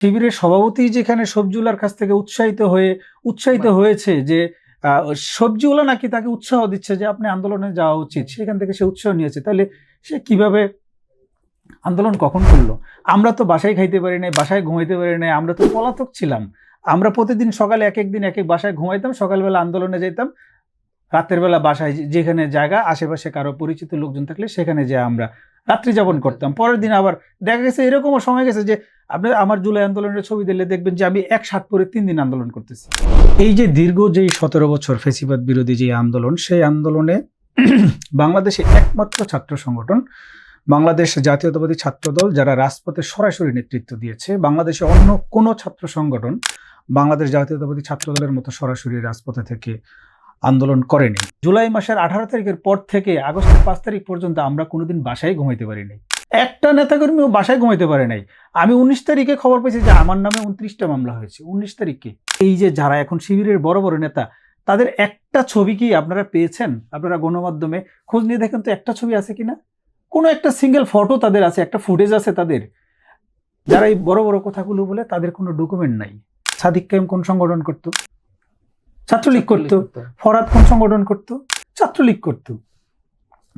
শিবিরের সভাপতি যেখানে সবজিওয়ালার কাছ থেকে উৎসাহিত হয়েছে যে সবজিওয়ালা নাকি তাকে উৎসাহ দিচ্ছে যে আপনি আন্দোলনে যাওয়া উচিত, সেখান থেকে সে উৎসাহ নিয়েছে, তাহলে সে কিভাবে আন্দোলন কখন করলো? আমরা তো বাসায় খাইতে পারি নাই, বাসায় ঘুমাইতে পারি নাই, আমরা তো পলাতক ছিলাম। আমরা প্রতিদিন সকালে এক এক বাসায় ঘুমাইতাম, সকালবেলা আন্দোলনে যেতাম, রাতের বেলা বাসায় যেখানে জায়গা আশেপাশে কারো পরিচিত লোকজন থাকলে সেখানে যে আমরা রাত্রি যাপন করতাম। পরের দিন আবার দেখা গেছে এরকমও সময় গেছে যে আপনি আমার জুলাই আন্দোলনের ছবি দিলে দেখবেন যে আমি এক শার্ট পরে 3 দিন আন্দোলন করতেছি। এই যে দীর্ঘ যেই 17 বছর ফ্যাসিবাদ বিরোধী যে আন্দোলন, সেই আন্দোলনে বাংলাদেশে একমাত্র ছাত্র সংগঠন বাংলাদেশ জাতীয়তাবাদী ছাত্রদল যারা রাজপথে সরাসরি নেতৃত্ব দিয়েছে। বাংলাদেশে অন্য কোনো ছাত্র সংগঠন বাংলাদেশ জাতীয়তাবাদী ছাত্রদলের মতো সরাসরি রাজপথে থেকে আন্দোলন করেনি। জুলাই মাসের 18 তারিখের পর থেকে আগস্টের 5 তারিখ পর্যন্ত আমরা কোনোদিন বাসায় ঘুমাইতে পারি নাই, একটা নেতাকর্মীও বাসায় ঘুমাইতে পারে নাই। আমি 19 তারিখে খবর পেয়েছি যে আমার নামে 29টা মামলা হয়েছে 19 তারিখে। এই যে যারা এখন শিবিরের বড় বড় নেতা, তাদের একটা ছবি কি আপনারা পেয়েছেন? আপনারা গণমাধ্যমে খোঁজ নিয়ে দেখেন তো একটা ছবি আছে কিনা, কোনো একটা সিঙ্গেল ফটো তাদের আছে, একটা ফুটেজ আছে তাদের। যারা এই বড় বড় কথাগুলো বলে তাদের কোনো ডকুমেন্ট নাই। সাদিক কায়েম কোন সংগঠন করতো? ছাত্রলীগ করতো। ফরহাদ কোন সংগঠন করতো? ছাত্রলীগ করতো।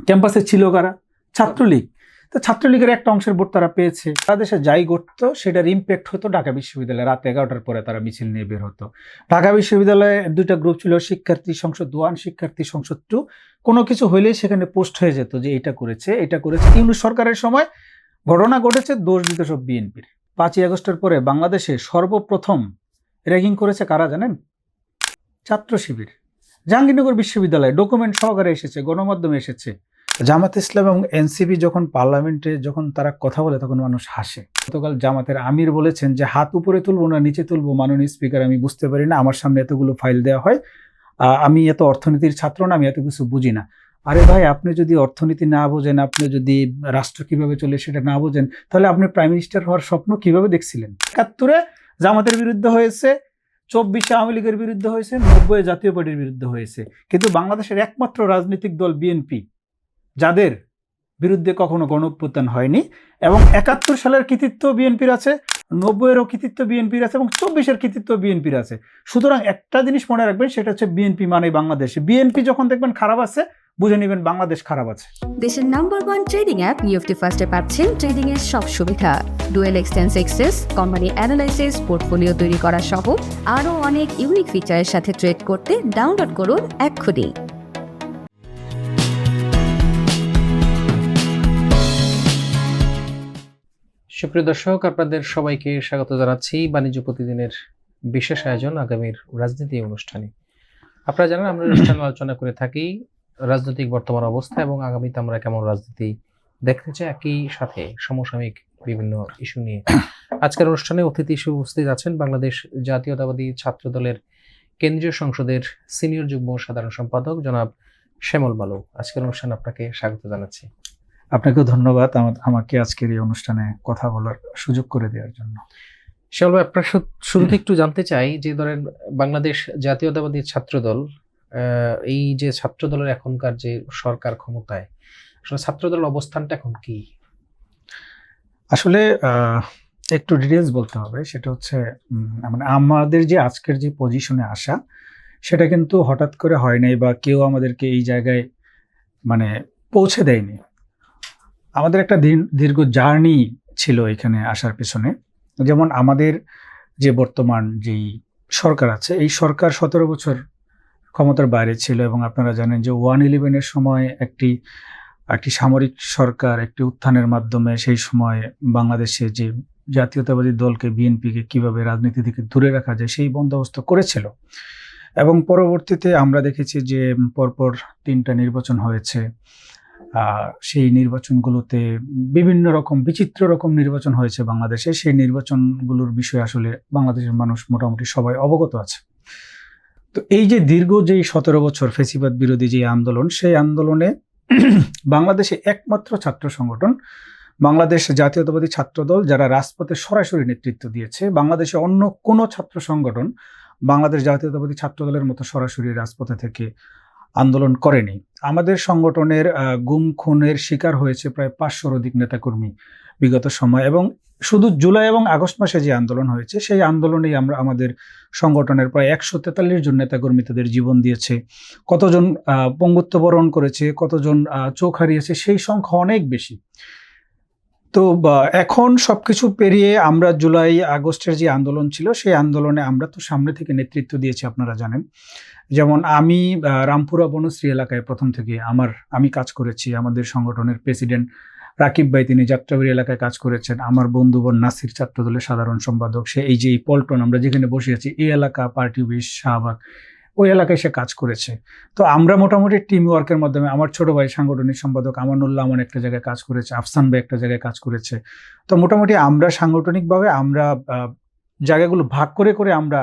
ক্যাম্পাসে ছিল কারা? ছাত্রলীগ। তো ছাত্রলীগের একটা অংশের ভোট তারা পেয়েছে। বাংলাদেশে যাই ঘটতো সেটার ইম্প্যাক্ট হতো ঢাকা বিশ্ববিদ্যালয়ে। রাত 11টার পরে তারা মিছিল নিয়ে বের হতো। ঢাকা বিশ্ববিদ্যালয়ে 2টা গ্রুপ ছিল, শিক্ষার্থী সংসদ 1, শিক্ষার্থী সংসদ 2। কোনো কিছু হইলেই সেখানে পোস্ট হয়ে যেত যে এটা করেছে। ইউনূস সরকারের সময় ঘটনা ঘটেছে, দোষ দিত সব বিএনপির। 5ই আগস্টের পরে বাংলাদেশে সর্বপ্রথম র্যাগিং করেছে কারা জানেন? ছাত্র শিবির। জাহাঙ্গীরনগর বিশ্ববিদ্যালয়ে ডকুমেন্ট সহকারে এসেছে, গণমাধ্যমে এসেছে। জামাত ইসলাম এবং এনসিপি যখন পার্লামেন্টে তারা কথা বলে তখন মানুষ হাসে। গতকাল জামাতের আমির বলেছেন যে হাত উপরে তুলবো না নিচে তুলবো মাননীয় স্পিকার আমি বুঝতে পারি না, আমার সামনে এতগুলো ফাইল দেওয়া হয়, আমি এত অর্থনীতির ছাত্র না, আমি এত কিছু বুঝি না। আরে ভাই, আপনি যদি অর্থনীতি না বোঝেন, আপনি যদি রাষ্ট্র কিভাবে চলে সেটা না বোঝেন, তাহলে আপনি প্রাইম মিনিস্টার হওয়ার স্বপ্ন কিভাবে দেখছিলেন? 71-এ জামাতের বিরুদ্ধে হয়েছে, 24-এ আওয়ামী লীগের বিরুদ্ধে হয়েছে, 90-এ জাতীয় পার্টির বিরুদ্ধে হয়েছে। কিন্তু বাংলাদেশের একমাত্র রাজনৈতিক দল বিএনপি, যাদের বিরুদ্ধে কখনো গণঅভ্যুত্থান হয়নি, এবং 71 সালের কৃতিত্ব বিএনপির আছে, 90-এরও কৃতিত্ব বিএনপির আছে, এবং 24-এর কৃতিত্ব বিএনপির আছে। সুতরাং একটা জিনিস মনে রাখবেন, সেটা হচ্ছে বিএনপি মানে বাংলাদেশে। বিএনপি যখন দেখবেন খারাপ আছে, বুঝে নেবেন বাংলাদেশ খারাপ আছে। দেশের নাম্বার 1 ট্রেডিং অ্যাপ নিফটি ফার্স্টে পাচ্ছেন ট্রেডিং এর সব সুবিধা, dual exchange access, company analysis, portfolio তৈরি করা সহ আরও অনেক ইউনিক ফিচারের সাথে ট্রেড করতে ডাউনলোড করুন এক্ষুনি। সুপ্রিয় দর্শক, আপনাদের সবাইকে স্বাগত জানাচ্ছি বাণিজ্য প্রতিদিনের বিশেষ আয়োজন আগামীর রাজনীতি অনুষ্ঠানে। আপনারা জানেন আমরা অনুষ্ঠানে আলোচনা করে থাকি রাজনৈতিক বর্তমান অবস্থা এবং আগামীতে আমরা কেমন রাজনীতি দেখতে চাই, একই সাথে সমসাময়িক বিভিন্ন ইস্যু নিয়ে। আজকের অনুষ্ঠানে অতিথি হিসেবে উপস্থিত আছেন বাংলাদেশ জাতীয়তাবাদী ছাত্র দলের কেন্দ্রীয় সংসদের সিনিয়র যুগ্ম সাধারণ সম্পাদক জনাব শ্যামল বালু। আজকের অনুষ্ঠানে আপনাকে স্বাগত জানাচ্ছি। আপনাকেও ধন্যবাদ আমাকে আজকের এই অনুষ্ঠানে কথা বলার সুযোগ করে দেওয়ার জন্য। শ্যামল ভাই, আপনার শুরুতে একটু জানতে চাই যে ধরেন বাংলাদেশ জাতীয়তাবাদী ছাত্রদল, এই যে ছাত্রদলের এখনকার যে সরকার ক্ষমতায়, আসলে ছাত্রদলের অবস্থানটা এখন কি? আসলে একটু ডিটেলস বলতে হবে। সেটা হচ্ছে মানে আমাদের যে আজকের যে পজিশনে আসা, সেটা কিন্তু হঠাৎ করে হয় নাই বা কেউ আমাদেরকে এই জায়গায় মানে পৌঁছে দেয়নি। আমাদের একটা দীর্ঘ জার্নি ছিল এখানে আসার পেছনে। যেমন আমাদের যে বর্তমান যেই সরকার আছে, এই সরকার 17 বছর ক্ষমতার বাইরে ছিল, এবং আপনারা জানেন যে 1/11-এর সময় একটি সামরিক সরকার একটি উত্থানের মাধ্যমে সেই সময় বাংলাদেশে যে জাতীয়তাবাদী দলকে বিএনপিকে কিভাবে রাজনীতি থেকে দূরে রাখা যায় সেই বন্দোবস্ত করেছিল। এবং পরবর্তীতে আমরা দেখেছি যে পরপর 3টা নির্বাচন হয়েছে। সেই নির্বাচনগুলোতে বিভিন্ন রকম বিচিত্র রকম নির্বাচন হয়েছে বাংলাদেশে। সেই নির্বাচনগুলোর বিষয়ে আসলে বাংলাদেশের মানুষ মোটামুটি সবাই অবগত আছে। তো এই যে দীর্ঘ যেই 17 বছর ফ্যাসিবাদ বিরোধী যে আন্দোলন, সেই আন্দোলনে বাংলাদেশে একমাত্র ছাত্র সংগঠন বাংলাদেশ জাতীয়তাবাদী ছাত্রদল যারা রাজপথে সরাসরি নেতৃত্ব দিয়েছে। বাংলাদেশে অন্য কোনো ছাত্র সংগঠন বাংলাদেশ জাতীয়তাবাদী ছাত্রদলের মতো সরাসরি রাজপথে থেকে আন্দোলন করেনি। আমাদের সংগঠনের গুম খুনের শিকার হয়েছে প্রায় 500-র অধিক নেতাকর্মী বিগত সময়, এবং শুধু জুলাই এবং আগস্ট মাসে যে আন্দোলন হয়েছে সেই আন্দোলনেই আমরা আমাদের সংগঠনের প্রায় 143 জন নেতাকর্মী তাদের জীবন দিয়েছে, কতজন পঙ্গুত্ব বরণ করেছে, কতজন চোখ হারিয়েছে, সেই সংখ্যা অনেক বেশি। তো এখন সবকিছু পেরিয়ে আমরা জুলাই আগস্টের যে আন্দোলন ছিল সেই আন্দোলনে আমরা তো সামনে থেকে নেতৃত্ব দিয়েছি, আপনারা জানেন। যেমন আমি রামপুরা বনশ্রী এলাকায় প্রথম থেকে আমি কাজ করেছি। আমাদের সংগঠনের প্রেসিডেন্ট রাকিব ভাই তিনি যাত্রাবাড়ি এলাকায় কাজ করেছেন। আমার বন্ধু বোন নাসির ছাত্রদলের সাধারণ সম্পাদক, সে এই যে এই পল্টন আমরা যেখানে বসে আছি এই এলাকা পার্টি অফিস শাহবাগ ওই এলাকায় সে কাজ করেছে। তো আমরা মোটামুটি টিম ওয়ার্কের মাধ্যমে, আমার ছোট ভাই সাংগঠনিক সম্পাদক আমানুল্লাহ আমান একটা জায়গায় কাজ করেছে, আফসান ভাই একটা জায়গায় কাজ করেছে। তো মোটামুটি আমরা সাংগঠনিকভাবে আমরা জায়গাগুলো ভাগ করে করে আমরা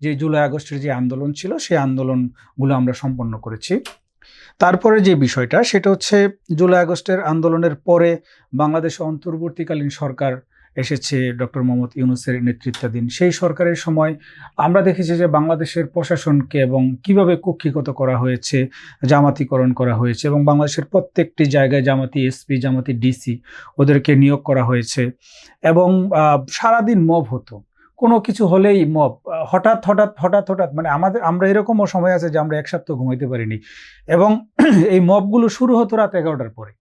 যে জুলাই আগস্টের যে আন্দোলন ছিল সেই আন্দোলনগুলো আমরা সম্পন্ন করেছি। তারপরে যে বিষয়টা সেটা হচ্ছে জুলাই আগস্টের আন্দোলনের পরে বাংলাদেশে অন্তর্বর্তীকালীন সরকার এসেছে ডক্টর মোহাম্মদ ইউনূসের নেতৃত্বাধীন। সেই সরকারের সময় আমরা দেখেছি যে বাংলাদেশের প্রশাসনকে এবং কিভাবে কক্ষিগত করা হয়েছে, জামাতিকরণ করা হয়েছে এবং বাংলাদেশের প্রত্যেকটি জায়গায় জামাতি এসপি, জামাতি ডিসি ওদেরকে নিয়োগ করা হয়েছে এবং সারাদিন মব হতো। কোনো কিছু হলেই মব, হঠাৎ হঠাৎ হঠাৎ হঠাৎ, মানে আমরা এরকমও সময় আছে যে আমরা এক সপ্তাহ ঘুমাইতে পারিনি। এবং এই মবগুলো শুরু হতো রাত 11টার পরে,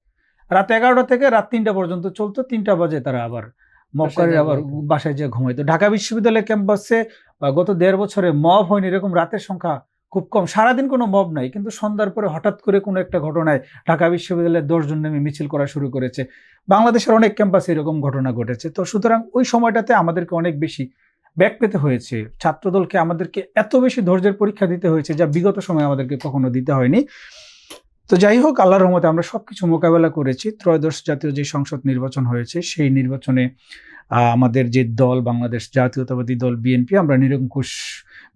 রাত 11টা থেকে রাত 3টা পর্যন্ত চলতো। 3টা বাজে তারা আবার মবকারীর আবার বাসায় যেয়ে ঘুমাইতো। ঢাকা বিশ্ববিদ্যালয় ক্যাম্পাসে গত 1.5 বছরে মব হয়নি, এরকম রাতের সংখ্যা খুব কম। সারাদিন কোনো মব নাই, কিন্তু সন্ধ্যার পরে হঠাৎ করে কোনো একটা ঘটনায় ঢাকা বিশ্ববিদ্যালয়ের 10 জন নেমে মিছিল করা শুরু করেছে। বাংলাদেশের অনেক ক্যাম্পাসে এরকম ঘটনা ঘটেছে। তো সুতরাং ওই সময়টাতে আমাদেরকে অনেক বেশি ব্যাক পেতে হয়েছে। ছাত্রদলকে আমাদেরকে এত বেশি ধৈর্যের পরীক্ষা দিতে হয়েছে যা বিগত সময়ে আমাদেরকে কখনো দিতে হয়নি। তো যাই হোক, আল্লাহর রহমতে আমরা সবকিছু মোকাবেলা করেছি। ত্রয়োদশ জাতীয় যে সংসদ নির্বাচন হয়েছে সেই নির্বাচনে আমাদের যে দল বাংলাদেশ জাতীয়তাবাদী দল বিএনপি, আমরা নিরঙ্কুশ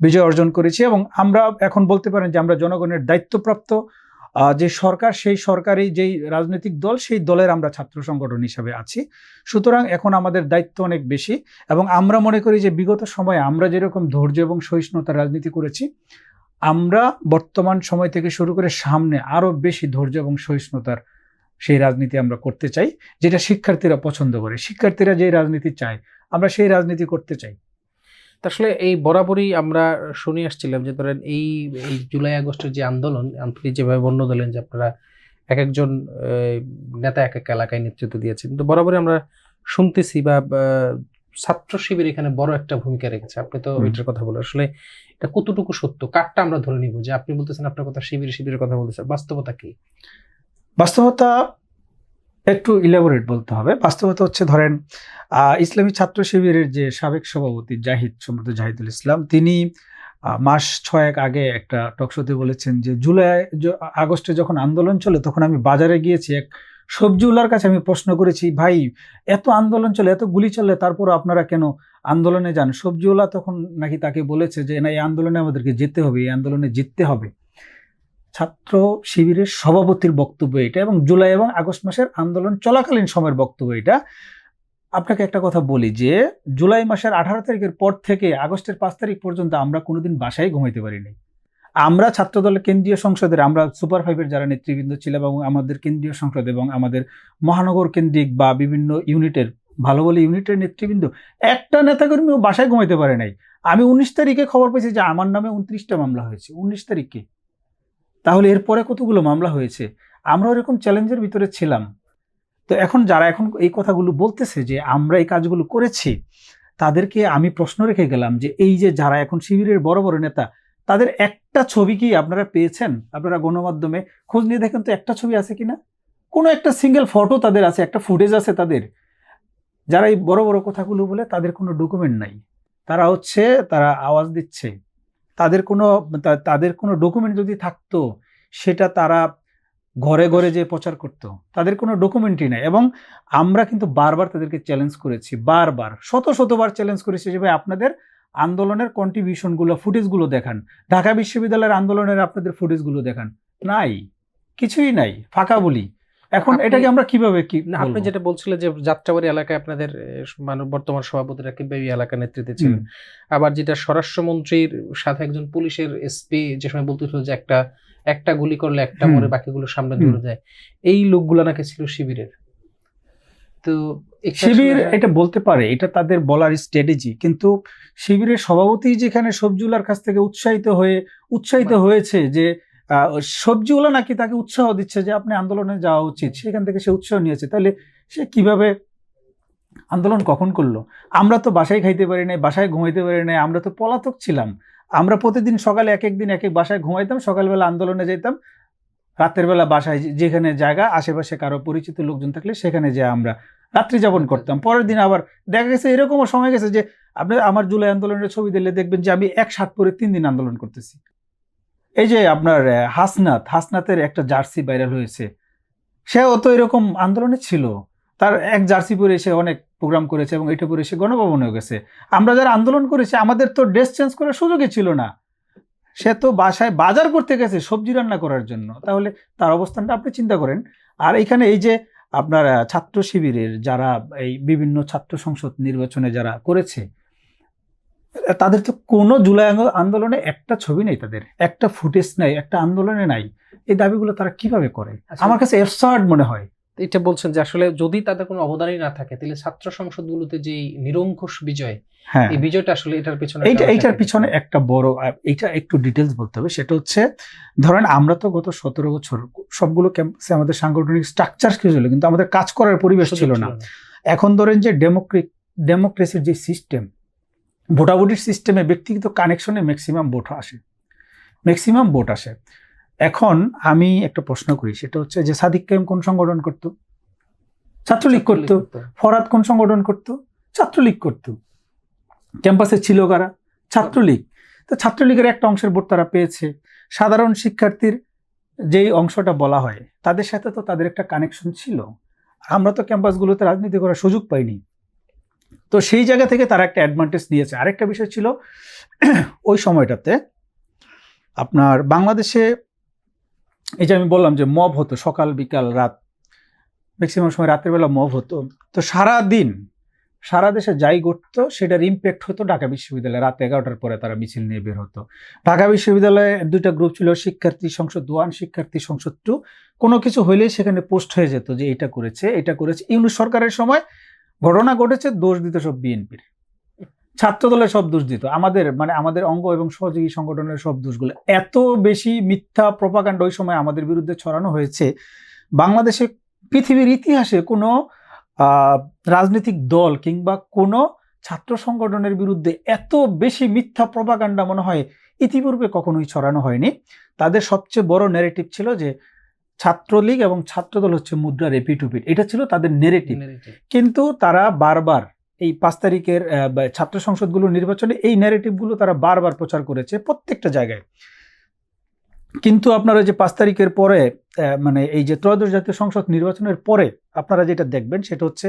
বিজয় অর্জন করেছি এবং আমরা এখন বলতে পারেন যে আমরা জনগণের দায়িত্বপ্রাপ্ত যে সরকার, সেই সরকারি যেই রাজনৈতিক দল সেই দলের আমরা ছাত্র সংগঠন হিসাবে আছি। সুতরাং এখন আমাদের দায়িত্ব অনেক বেশি এবং আমরা মনে করি যে বিগত সময়ে আমরা যেরকম ধৈর্য এবং সহিষ্ণুতার রাজনীতি করেছি, আমরা বর্তমান সময় থেকে শুরু করে সামনে আরো বেশি ধৈর্য এবং সহিষ্ণুতার সেই রাজনীতি আমরা করতে চাই, যেটা শিক্ষার্থীরা পছন্দ করে। শিক্ষার্থীরা যে রাজনীতি চায় আমরা সেই রাজনীতি করতে চাই। আসলে এই বরাবরই আমরা শুনে আসছিলাম যে ধরেন এই জুলাই আগস্টের যে আন্দোলন, আপনি যেভাবে বর্ণনা দিলেন যে আপনারা এক একজন নেতা এক এক এলাকায় নেতৃত্ব দিয়েছেন, কিন্তু বরাবরই আমরা শুনতেছি বা ছাত্র শিবির এখানে বড় একটা ভূমিকা রেখেছে। আপনি তো এটার কথা বলেন, আসলে এটা কতটুকু সত্য, কারটা আমরা ধরে নিব যে আপনি বলতেছেন আপনার কথা শিবিরের কথা বলতেছেন, বাস্তবতা কি? বাস্তবতা একটু ইলাবোরেট বলতে হবে। বাস্তবতা হচ্ছে, ধরেন ইসলামী ছাত্র শিবিরের যে সাবেক সভাপতি সম্রাট জাহিদুল ইসলাম, তিনি মাস 6 আগে একটা টকশোতে বলেছেন যে জুলাই আগস্টে যখন আন্দোলন চলে তখন আমি বাজারে গিয়েছি, এক সবজিওয়ালার কাছে আমি প্রশ্ন করেছি, ভাই এত আন্দোলন চলে, এত গুলি চলে, তারপর আপনারা কেন আন্দোলনে যান? সবজিওয়ালা তখন নাকি তাকে বলেছে যে না, এই আন্দোলনে আমাদেরকে যেতে হবে, এই আন্দোলনে জিততে হবে। ছাত্র শিবিরের সভাপতির বক্তব্য এটা এবং জুলাই এবং আগস্ট মাসের আন্দোলন চলাকালীন সময়ের বক্তব্য এটা। আপনাকে একটা কথা বলি যে জুলাই মাসের 18 তারিখের পর থেকে আগস্টের 5 তারিখ পর্যন্ত আমরা কোনোদিন বাসায় ঘুমাইতে পারিনি। আমরা ছাত্রদলের কেন্দ্রীয় সংসদের, আমরা সুপার 5-এর যারা নেতৃবৃন্দ ছিলাম এবং আমাদের কেন্দ্রীয় সংসদ এবং আমাদের মহানগর কেন্দ্রিক বা বিভিন্ন ইউনিটের ভালো ভালো ইউনিটের নেতৃবৃন্দ, একটা নেতাকর্মীও বাসায় ঘুমাইতে পারে নাই। আমি 19 তারিখে খবর পেয়েছি যে আমার নামে 29টা মামলা হয়েছে 19 তারিখে। তাহলে এরপরে কতগুলো মামলা হয়েছে? আমরা এরকম চ্যালেঞ্জের ভিতরে ছিলাম। তো এখন যারা এখন এই কথাগুলো বলতেছে যে আমরা এই কাজগুলো করেছি, তাদেরকে আমি প্রশ্ন রেখে গেলাম যে এই যে যারা এখন শিবিরের বড় বড় নেতা, তাদের একটা ছবি কি আপনারা পেয়েছেন? আপনারা গণমাধ্যমে খোঁজ নিয়ে দেখেন তো একটা ছবি আছে কিনা, কোনো একটা সিঙ্গেল ফটো তাদের আছে, একটা ফুটেজ আছে তাদের। যারা এই বড় বড় কথাগুলো বলে তাদের কোনো ডকুমেন্ট নাই, তারা আওয়াজ দিচ্ছে। তাদের কোনো ডকুমেন্ট যদি থাকতো সেটা তারা ঘরে ঘরে যে প্রচার করতো। তাদের কোনো ডকুমেন্টই নাই এবং আমরা কিন্তু বারবার তাদেরকে চ্যালেঞ্জ করেছি, বারবার শতবার চ্যালেঞ্জ করেছি যে ভাই আপনাদের আন্দোলনের কন্ট্রিবিউশনগুলো, ফুটেজগুলো দেখান, ঢাকা বিশ্ববিদ্যালয়ের আন্দোলনের আপনাদের ফুটেজগুলো দেখান। নাই, কিছুই নাই, ফাঁকা বলি। এখন এটাকে আমরা কিভাবে আপনি যেটা বলছিলেন যে যাত্রাবাড়ি এলাকায় আপনাদের বর্তমান সভাপতিরা কিংবা এই এলাকার নেতৃত্বে ছিলেন, আবার যেটা স্বরাষ্ট্রমন্ত্রীর সাথে একজন পুলিশের এসপি যে সময় বলতেছিল যে একটা গুলি করলে একটা মরে বাকিগুলো সামনে দৌড়ে যায়, এই লোকগুলো নাকি ছিল শিবিরের। তো এটা শিবির আসলে- এটা বলতে পারে, এটা তাদের বলার স্ট্র্যাটেজি, কিন্তু শিবিরের সভাপতি যেখানে সবজিওয়ালার কাছ থেকে উৎসাহিত হয়েছে যে সবজিওয়ালা নাকি তাকে উৎসাহ দিচ্ছে যে আপনি আন্দোলনে যাওয়া উচিত, সেখান থেকে সে উৎসাহ নিয়েছে, তাহলে সে কিভাবে আন্দোলন কখন করলো? আমরা তো বাসায় খাইতে পারি নাই, বাসায় ঘুমাইতে পারি নাই, আমরা তো পলাতক ছিলাম। আমরা প্রতিদিন সকালে এক এক দিন এক এক বাসায় ঘুমাইতাম, সকালবেলা আন্দোলনে যেতাম, রাতের বেলা বাসায় যেখানে জায়গা আশেপাশে কারো পরিচিত লোকজন থাকলে সেখানে যে আমরা রাত্রি যাপন করতাম। পরের দিন আবার দেখা গেছে এরকমও সময় গেছে যে আপনি আমার জুলাই আন্দোলনের ছবি দিলে দেখবেন যে আমি এক শার্ট পরে 3 দিন আন্দোলন করতেছি। এই যে আপনার হাসনাতের একটা জার্সি ভাইরাল হয়েছে, সেও তো এরকম আন্দোলনে ছিল, তার এক জার্সি পরে এসে অনেক প্রোগ্রাম করেছে এবং এটা পরে এসে গণভবনেও গেছে। আমরা যারা আন্দোলন করেছি আমাদের তো ড্রেস চেঞ্জ করার সুযোগই ছিল না, সে তো বাসায় বাজার করতে গেছে সবজি রান্না করার জন্য। তাহলে তার অবস্থানটা আপনি চিন্তা করেন। আর এখানে এই যে আপনার ছাত্র শিবিরের যারা এই বিভিন্ন ছাত্র সংসদ নির্বাচনে যারা করেছে, তাদের তো কোনো জুলাই আন্দোলনে একটা ছবি নেই, তাদের একটা ফুটেজ নাই, একটা আন্দোলনে নাই। এই দাবিগুলো তারা কিভাবে করে আচ্ছা, আমার কাছে অ্যাবসার্ড মনে হয়। এটা বলছেন যে আসলে যদি তাদের কোনো অবদানই না থাকে তাহলে ছাত্র সংসদগুলোতে যে নিরঙ্কুশ বিজয়, হ্যাঁ, এই বিজয়টা আসলে এটার পিছনে এইটার পিছনে একটা বড়, এইটা একটু ডিটেলস বলতে হবে। সেটা হচ্ছে, ধরেন আমরা তো গত 17 বছর সবগুলো ক্যাম্পাসে আমাদের সাংগঠনিক স্ট্রাকচার ছিল, কিন্তু আমাদের কাজ করার পরিবেশ ছিল না। এখন ধরেন যে ডেমোক্রেসির যে সিস্টেম, ভোটাভুটির সিস্টেমে ব্যক্তিগত কানেকশনে ম্যাক্সিমাম ভোট আসে। এখন আমি একটা প্রশ্ন করি, সেটা হচ্ছে যে সাদিক কায়েম কোন সংগঠন করতো? ছাত্রলীগ করতো। ফরহাদ কোন সংগঠন করতো? ছাত্রলীগ করতো। ক্যাম্পাসে ছিল কারা? ছাত্রলীগ। তো ছাত্রলীগের একটা অংশের ভোট তারা পেয়েছে। সাধারণ শিক্ষার্থীর যেই অংশটা বলা হয় তাদের সাথে তো তাদের একটা কানেকশন ছিল। আমরা তো ক্যাম্পাসগুলোতে রাজনীতি করার সুযোগ পাইনি, তো সেই জায়গা থেকে তারা একটা অ্যাডভান্টেজ নিয়েছে। আরেকটা বিষয় ছিল, ওই সময়টাতে আপনার বাংলাদেশে এই যে আমি বললাম যে মব হতো সকাল বিকাল রাত, ম্যাক্সিমাম সময় রাতের বেলা মব হতো। তো সারা দেশে যাই ঘটতো সেটার ইম্প্যাক্ট হতো ঢাকা বিশ্ববিদ্যালয়ে। রাত 11টার পরে তারা মিছিল নিয়ে বের হতো। ঢাকা বিশ্ববিদ্যালয়ে 2টা গ্রুপ ছিল, শিক্ষার্থী সংসদ 1, শিক্ষার্থী সংসদ 2। কোনো কিছু হইলেই সেখানে পোস্ট হয়ে যেত যে এটা করেছে। ইউনূস সরকারের সময় ঘটনা ঘটেছে, দোষ দিত সব বিএনপির, ছাত্রদলের সব দোষ দিত, আমাদের অঙ্গ এবং সহযোগী সংগঠনের সব দোষগুলো। এত বেশি মিথ্যা প্রপাগান্ডা ওই সময় আমাদের বিরুদ্ধে ছড়ানো হয়েছে, বাংলাদেশে পৃথিবীর ইতিহাসে কোনো রাজনৈতিক দল কিংবা কোনো ছাত্র সংগঠনের বিরুদ্ধে এত বেশি মিথ্যা প্রপাগান্ডা মনে হয় ইতিপূর্বে কখনোই ছড়ানো হয়নি। তাদের সবচেয়ে বড় নেরেটিভ ছিল যে ছাত্রলীগ এবং ছাত্রদল হচ্ছে মুদ্রার এপিটুপিট, এটা ছিল তাদের নেরেটিভ। কিন্তু তারা বারবার এই 5 তারিখের ছাত্র সংসদগুলোর নির্বাচনে এই ন্যারেটিভগুলো তারা বারবার প্রচার করেছে প্রত্যেকটা জায়গায়। কিন্তু আপনারা যে 5 তারিখের পরে এই যে ত্রয়োদশ জাতীয় সংসদ নির্বাচনের পরে আপনারা যেটা দেখবেন সেটা হচ্ছে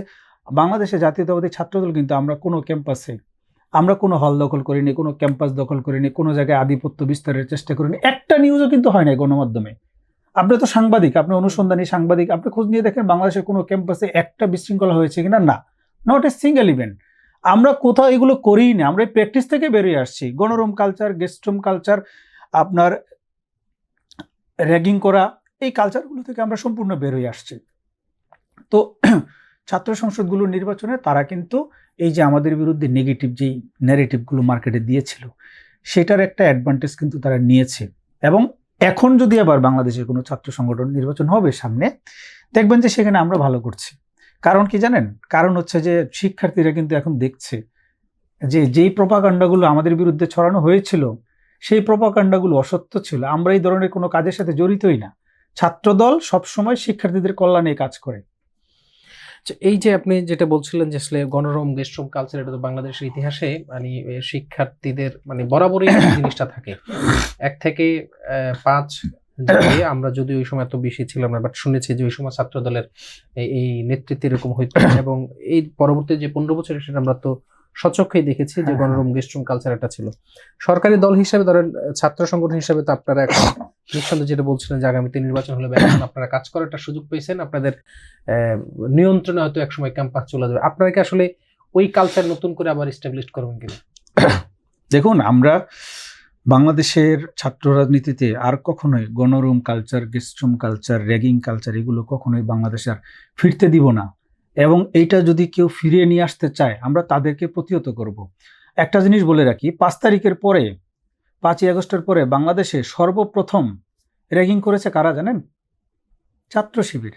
বাংলাদেশে জাতীয়তাবাদী ছাত্রদল কিন্তু আমরা কোনো ক্যাম্পাসে আমরা কোনো হল দখল করিনি, কোনো ক্যাম্পাস দখল করিনি, কোনো জায়গায় আধিপত্য বিস্তারের চেষ্টা করিনি। একটা নিউজও কিন্তু হয় নাই গণমাধ্যমে। আপনি তো সাংবাদিক, আপনি অনুসন্ধানী সাংবাদিক, আপনি খোঁজ নিয়ে দেখেন বাংলাদেশের কোনো ক্যাম্পাসে একটা বিশৃঙ্খলা হয়েছে কিনা? না, নট এ সিঙ্গেল ইভেন্ট। আমরা কোথাও এগুলো করিই না, আমরা প্র্যাকটিস থেকে বেরিয়ে আসছি। গণরুম কালচার, গেস্ট রুম কালচার, আপনার র্যাগিং করা, এই কালচারগুলো থেকে আমরা সম্পূর্ণ বের হয়ে আসছি। তো ছাত্র সংসদগুলোর নির্বাচনে তারা কিন্তু এই যে আমাদের বিরুদ্ধে নেগেটিভ যেই ন্যারেটিভগুলো মার্কেটে দিয়েছিল সেটার একটা অ্যাডভান্টেজ কিন্তু তারা নিয়েছে। এবং এখন যদি আবার বাংলাদেশের কোনো ছাত্র সংগঠন নির্বাচন হবে সামনে, দেখবেন যে সেখানে আমরা ভালো করছি। কারণ কি জানেন? কারণ হচ্ছে যে শিক্ষার্থীরা কিন্তু এখন দেখছে যে যেই প্রপাগান্ডাগুলো আমাদের বিরুদ্ধে ছড়ানো হয়েছিল সেই প্রপাগান্ডাগুলো অসত্য ছিল। আমরা এই ধরনের কোনো কাজের সাথে জড়িতই না। ছাত্রদল সবসময় শিক্ষার্থীদের কল্যাণে কাজ করে। এই যে আপনি যেটা বলছিলেন যে আসলে গণরুম গেস্ট রুম কালচার, এটা তো বাংলাদেশের ইতিহাসে শিক্ষার্থীদের বরাবরই জিনিসটা থাকে। 1 থেকে 5 আমরা যদি ওই সময় এত বেশি ছিলাম না, বাট শুনেছি যে ওই সময় ছাত্র দলের এই নেতৃত্ব এরকম হইতো। এবং এই পরবর্তী যে 15 বছর সেটা আমরা তো স্বচক্ষেই দেখেছি যে গণরুম গেস্ট রুম কালচার একটা ছিল। সরকারি দল হিসেবে ধরেন ছাত্র সংগঠন হিসেবে তো আপনারা এখন নিঃসন্দেহে যেটা বলছিলেন যে আগামীতে নির্বাচন হলে এখন আপনারা কাজ করার একটা সুযোগ পেয়েছেন, আপনাদের নিয়ন্ত্রণে হয়তো একসময় ক্যাম্পাস চলে যাবে। আপনারা কি আসলে ওই কালচার নতুন করে আবার এস্টাবলিশ করবেন কিনা? দেখুন, আমরা বাংলাদেশের ছাত্র রাজনীতিতে আর কখনোই গণরুম culture, guest room culture, ragging culture এগুলো কখনোই বাংলাদেশে আর ফিরতে দিব না। এবং এইটা যদি কেউ ফিরিয়ে নিয়ে আসতে চায় আমরা তাদেরকে প্রতিহত করব। একটা জিনিস বলে রাখি, 5 তারিখের পরে 5ই আগস্টের পরে বাংলাদেশে সর্বপ্রথম র্যাগিং করেছে কারা জানেন? ছাত্র শিবির।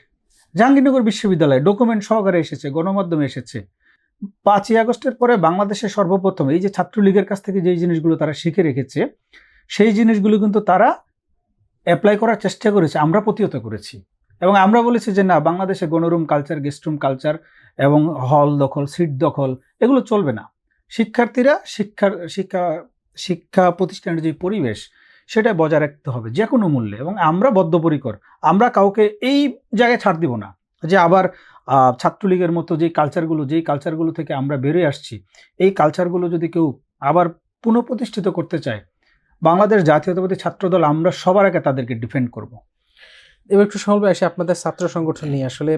জাহাঙ্গীরনগর বিশ্ববিদ্যালয়ে ডকুমেন্ট সহকারে এসেছে, গণমাধ্যমে এসেছে। 5ই আগস্টের পরে বাংলাদেশে সর্বপ্রথম এই যে ছাত্রলীগের কাছ থেকে যেই জিনিসগুলো তারা শিখে রেখেছে সেই জিনিসগুলো কিন্তু তারা অ্যাপ্লাই করার চেষ্টা করেছে, আমরা প্রতিহত করেছি। এবং আমরা বলেছি যে না, বাংলাদেশে গণরুম কালচার, গেস্টরুম কালচার এবং হল দখল, সিট দখল এগুলো চলবে না। শিক্ষার্থীরা শিক্ষা শিক্ষা প্রতিষ্ঠানের যে পরিবেশ সেটা বজায় রাখতে হবে যে কোনো মূল্যে, এবং আমরা বদ্ধপরিকর। আমরা কাউকে এই জায়গায় ছাড় দিব না যে আবার ছাত্রলীগের মতো যেই কালচারগুলো থেকে আমরা বেরিয়ে আসছি, এই কালচারগুলো যদি কেউ আবার পুনঃপ্রতিষ্ঠিত করতে চায়, বাংলাদেশ জাতীয়তাবাদী ছাত্রদল আমরা সবার আগে তাদেরকে ডিফেন্ড করব। এবার একটু সলভে আসে আপনাদের ছাত্র সংগঠন নিয়ে। আসলে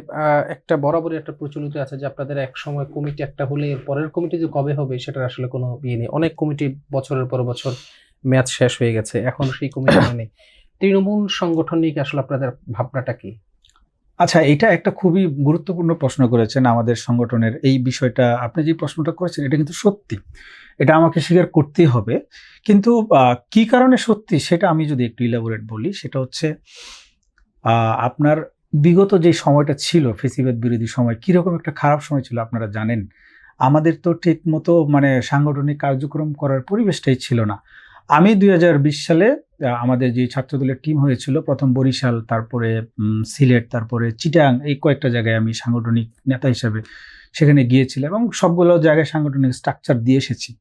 একটা বরাবরই একটা প্রচলিত আছে যে আপনাদের এক সময় কমিটি একটা হলে পরের কমিটি যে কবে হবে সেটার আসলে কোনো ইয়ে নেই। অনেক কমিটি বছরের পর বছর মেয়াদ শেষ হয়ে গেছে, এখন সেই কমিটি নেই। তৃণমূল সংগঠন নিয়ে কি আসলে আপনাদের ভাবনাটা কি? আচ্ছা, এটা একটা খুবই গুরুত্বপূর্ণ প্রশ্ন করেছেন আমাদের সংগঠনের। এই বিষয়টা আপনি যে প্রশ্নটা করেছেন এটা কিন্তু সত্যি, এটা আমাকে স্বীকার করতেই হবে। কিন্তু কি কারণে সত্যি সেটা আমি যদি একটু ইলাবোরেট বলি, সেটা হচ্ছে আপনার বিগত যে সময়টা ছিল ফেসিবাদ বিরোধী সময়, কিরকম একটা খারাপ সময় ছিল আপনারা জানেন। আমাদের তো ঠিক মতো মানে সাংগঠনিক কার্যক্রম করার পরিবেশটাই ছিল না। আমি 2020 সালে আমাদের যে ছাত্রদলের টিম হয়েছিল, প্রথম বরিশাল, তারপরে সিলেট, তারপরে চিটাং, এই কয়েকটা জায়গায় আমি সাংগঠনিক নেতা হিসেবে সেখানে গিয়েছিলাম এবং সবগুলো জায়গায় সাংগঠনিক স্ট্রাকচার দিয়ে এসেছি।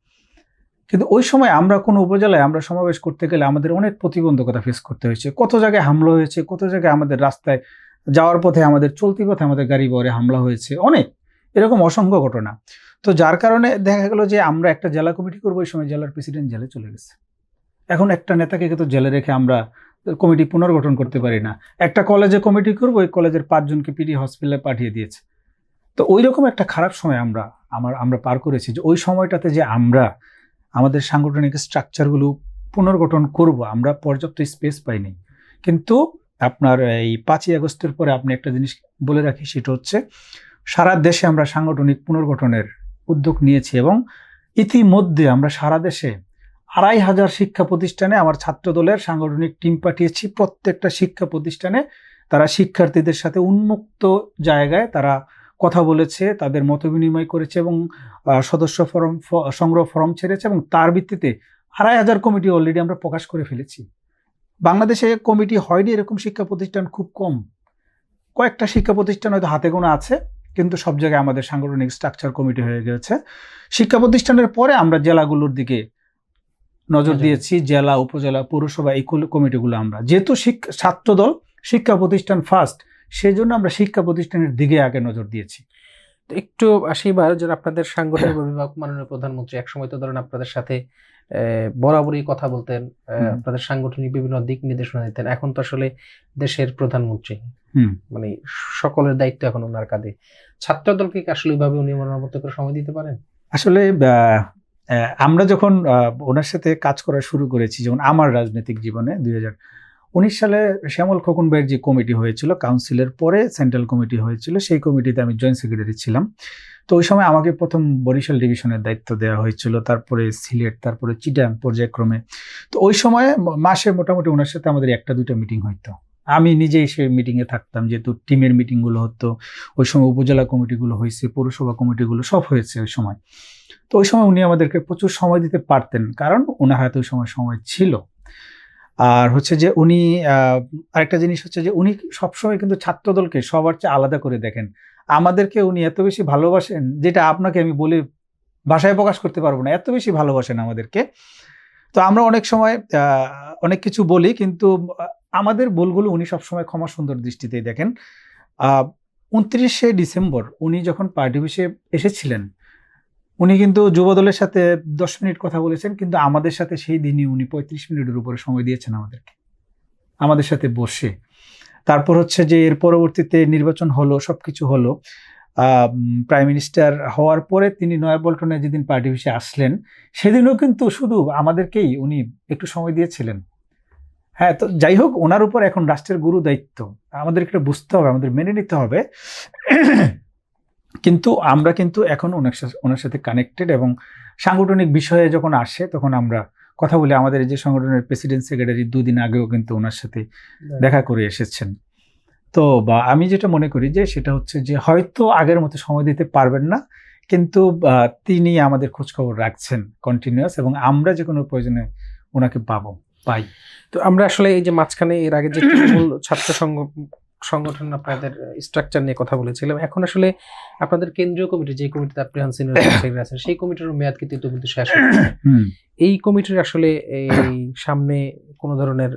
কিন্তু ওই সময় আমরা কোনো উপজেলায় আমরা সমাবেশ করতে গেলে আমাদের অনেক প্রতিবন্ধকতা ফেস করতে হয়েছে। কত জায়গায় হামলা হয়েছে, কত জায়গায় আমাদের রাস্তায় যাওয়ার পথে, আমাদের চলতি পথে আমাদের গাড়ি বহরে হামলা হয়েছে, অনেক এরকম অসংখ্য ঘটনা। তো যার কারণে দেখা গেল যে আমরা একটা জেলা কমিটি করবো, ওই সময় জেলার প্রেসিডেন্ট জেলে চলে গেছে। এখন একটা নেতাকে কিন্তু জেলে রেখে আমরা কমিটি পুনর্গঠন করতে পারি না। একটা কলেজে কমিটি করবো, ওই কলেজের 5 জনকে পিডি হসপিটালে পাঠিয়ে দিয়েছে। তো ওই রকম একটা খারাপ সময় আমরা পার করেছি, যে ওই সময়টাতে যে আমরা আমাদের সাংগঠনিক স্ট্রাকচারগুলো পুনর্গঠন করব, আমরা পর্যাপ্ত স্পেস পাইনি। কিন্তু আপনার এই 5ই আগস্টের পরে আপনি একটা জিনিস বলে রাখি, সেটা হচ্ছে সারা দেশে আমরা সাংগঠনিক পুনর্গঠনের উদ্যোগ নিয়েছি এবং ইতিমধ্যে আমরা সারা দেশে 2500 শিক্ষা প্রতিষ্ঠানে আমার ছাত্রদলের সাংগঠনিক টিম পাঠিয়েছি। প্রত্যেকটা শিক্ষা প্রতিষ্ঠানে তারা শিক্ষার্থীদের সাথে উন্মুক্ত জায়গায় তারা কথা বলেছে, তাদের মত বিনিময় করেছে এবং সদস্য সংগ্রহ ফর্ম ছেড়েছে, এবং তার ভিত্তিতে 2500 কমিটি অলরেডি আমরা প্রকাশ করে ফেলেছি। বাংলাদেশে কমিটি হয়নি এরকম শিক্ষা প্রতিষ্ঠান খুব কম, কয়েকটা শিক্ষা প্রতিষ্ঠান হয়তো হাতে গোনা আছে, কিন্তু সব জায়গায় আমাদের সাংগঠনিক স্ট্রাকচার কমিটি হয়ে গেছে। শিক্ষা প্রতিষ্ঠানের পরে আমরা জেলাগুলোর দিকে নজর দিয়েছি, জেলা, উপজেলা, পৌরসভা, এই কমিটিগুলো আমরা, যেহেতু ছাত্রদল শিক্ষা প্রতিষ্ঠান ফার্স্ট, সেই জন্য আমরা শিক্ষা প্রতিষ্ঠানের দিকে আগে নজর দিয়েছি। তো একটু আসিবার যারা আপনাদের সাংগঠনিক অভিভাবক মাননীয় প্রধানমন্ত্রী একসময় তো ধরেন আপনাদের সাথে বরাবরই কথা বলতেন, আপনাদের সাংগঠনিক বিভিন্ন দিক নির্দেশনা দিতেন। এখন তো আসলে দেশের প্রধানমন্ত্রী, মানে সকলের দায়িত্ব এখন ওনার কাঁধে। ছাত্রদলকে আসলে ওইভাবে উনি ওনার মতো করে সময় দিতে পারেন? আসলে আমরা যখন ওনার সাথে কাজ করা শুরু করেছি, যেমন আমার রাজনৈতিক জীবনে 2019 সালে শ্যামল খোকন ভাইয়ের যে কমিটি হয়েছিল, কাউন্সিলের পরে সেন্ট্রাল কমিটি হয়েছিল, সেই কমিটিতে আমি জয়েন্ট সেক্রেটারি ছিলাম। তো ওই সময় আমাকে প্রথম বরিশাল ডিভিশনের দায়িত্ব দেওয়া হয়েছিল, তারপরে সিলেট, তারপরে চিটাং পর্যায়ক্রমে। তো ওই সময় মাসে মোটামুটি ওনার সাথে আমাদের 1-2টা মিটিং হইতো। আমি নিজেই সেই মিটিংয়ে থাকতাম, যেহেতু টিমের মিটিংগুলো হতো। ওই সময় উপজেলা কমিটিগুলো হয়েছে, পৌরসভা কমিটিগুলো সব হয়েছে ওই সময়। তো ওই সময় উনি আমাদেরকে প্রচুর সময় দিতে পারতেন, কারণ ওনার হাতে ওই সময় ছিল। আর হচ্ছে যে উনি আরেকটা জিনিস হচ্ছে যে উনি সবসময় কিন্তু ছাত্রদলকে সবার চেয়ে আলাদা করে দেখেন। আমাদেরকে উনি এত বেশি ভালোবাসেন, যেটা আপনাকে আমি বলে ভাষায় প্রকাশ করতে পারবো না, এত বেশি ভালোবাসেন আমাদেরকে। তো আমরা অনেক সময় অনেক কিছু বলি, কিন্তু আমাদের ভুলগুলো উনি সবসময় ক্ষমা সুন্দর দৃষ্টিতেই দেখেন। 29শে ডিসেম্বর উনি যখন পার্টি অফিসে এসেছিলেন, উনি কিন্তু যুবদলের সাথে 10 মিনিট কথা বলেছেন, কিন্তু আমাদের সাথে সেই দিনই উনি 35 মিনিটের উপরে সময় দিয়েছেন আমাদের সাথে বসে। তারপর হচ্ছে যে এর পরবর্তীতে নির্বাচন হলো, সবকিছু হলো। প্রাইম মিনিস্টার হওয়ার পরে তিনি নয়াপল্টনে যেদিন পার্টি অফিসে আসলেন, সেদিনও কিন্তু শুধু আমাদেরকেই উনি একটু সময় দিয়েছিলেন। হ্যাঁ, তো যাই হোক, ওনার উপর এখন রাষ্ট্রের গুরু দায়িত্ব, আমাদের এটা বুঝতে হবে, আমাদের মেনে নিতে হবে। কিন্তু আমরা কিন্তু এখন ওনার সাথে কানেক্টেড, এবং সাংগঠনিক বিষয়ে যখন আসে তখন আমরা কথা বলি। আমাদের এই যে সংগঠনের প্রেসিডেন্ট সেক্রেটারি 2 দিন আগেও কিন্তু ওনার সাথে দেখা করে এসেছেন। তো বা আমি যেটা মনে করি যে সেটা হচ্ছে যে হয়তো আগের মতো সময় দিতে পারবেন না, কিন্তু তিনি আমাদের খোঁজখবর রাখছেন কন্টিনিউয়াস, এবং আমরা যে কোনো প্রয়োজনে ওনাকে পাই। তো আমরা আসলে এই যে মাঝখানে এর আগে যে ছাত্র সংগঠন আপনাদের স্ট্রাকচার নিয়ে কথা বলেছিলাম, এখন আসলে আপনাদের কেন্দ্রীয় কমিটি, যে কমিটিতে আপনি সিনিয়র সেক্রেটারি আছেন, সেই কমিটির মেয়াদ কিন্তু ইতিমধ্যে শেষ হচ্ছে। এই কমিটির আসলে এই সামনে কোন ধরনের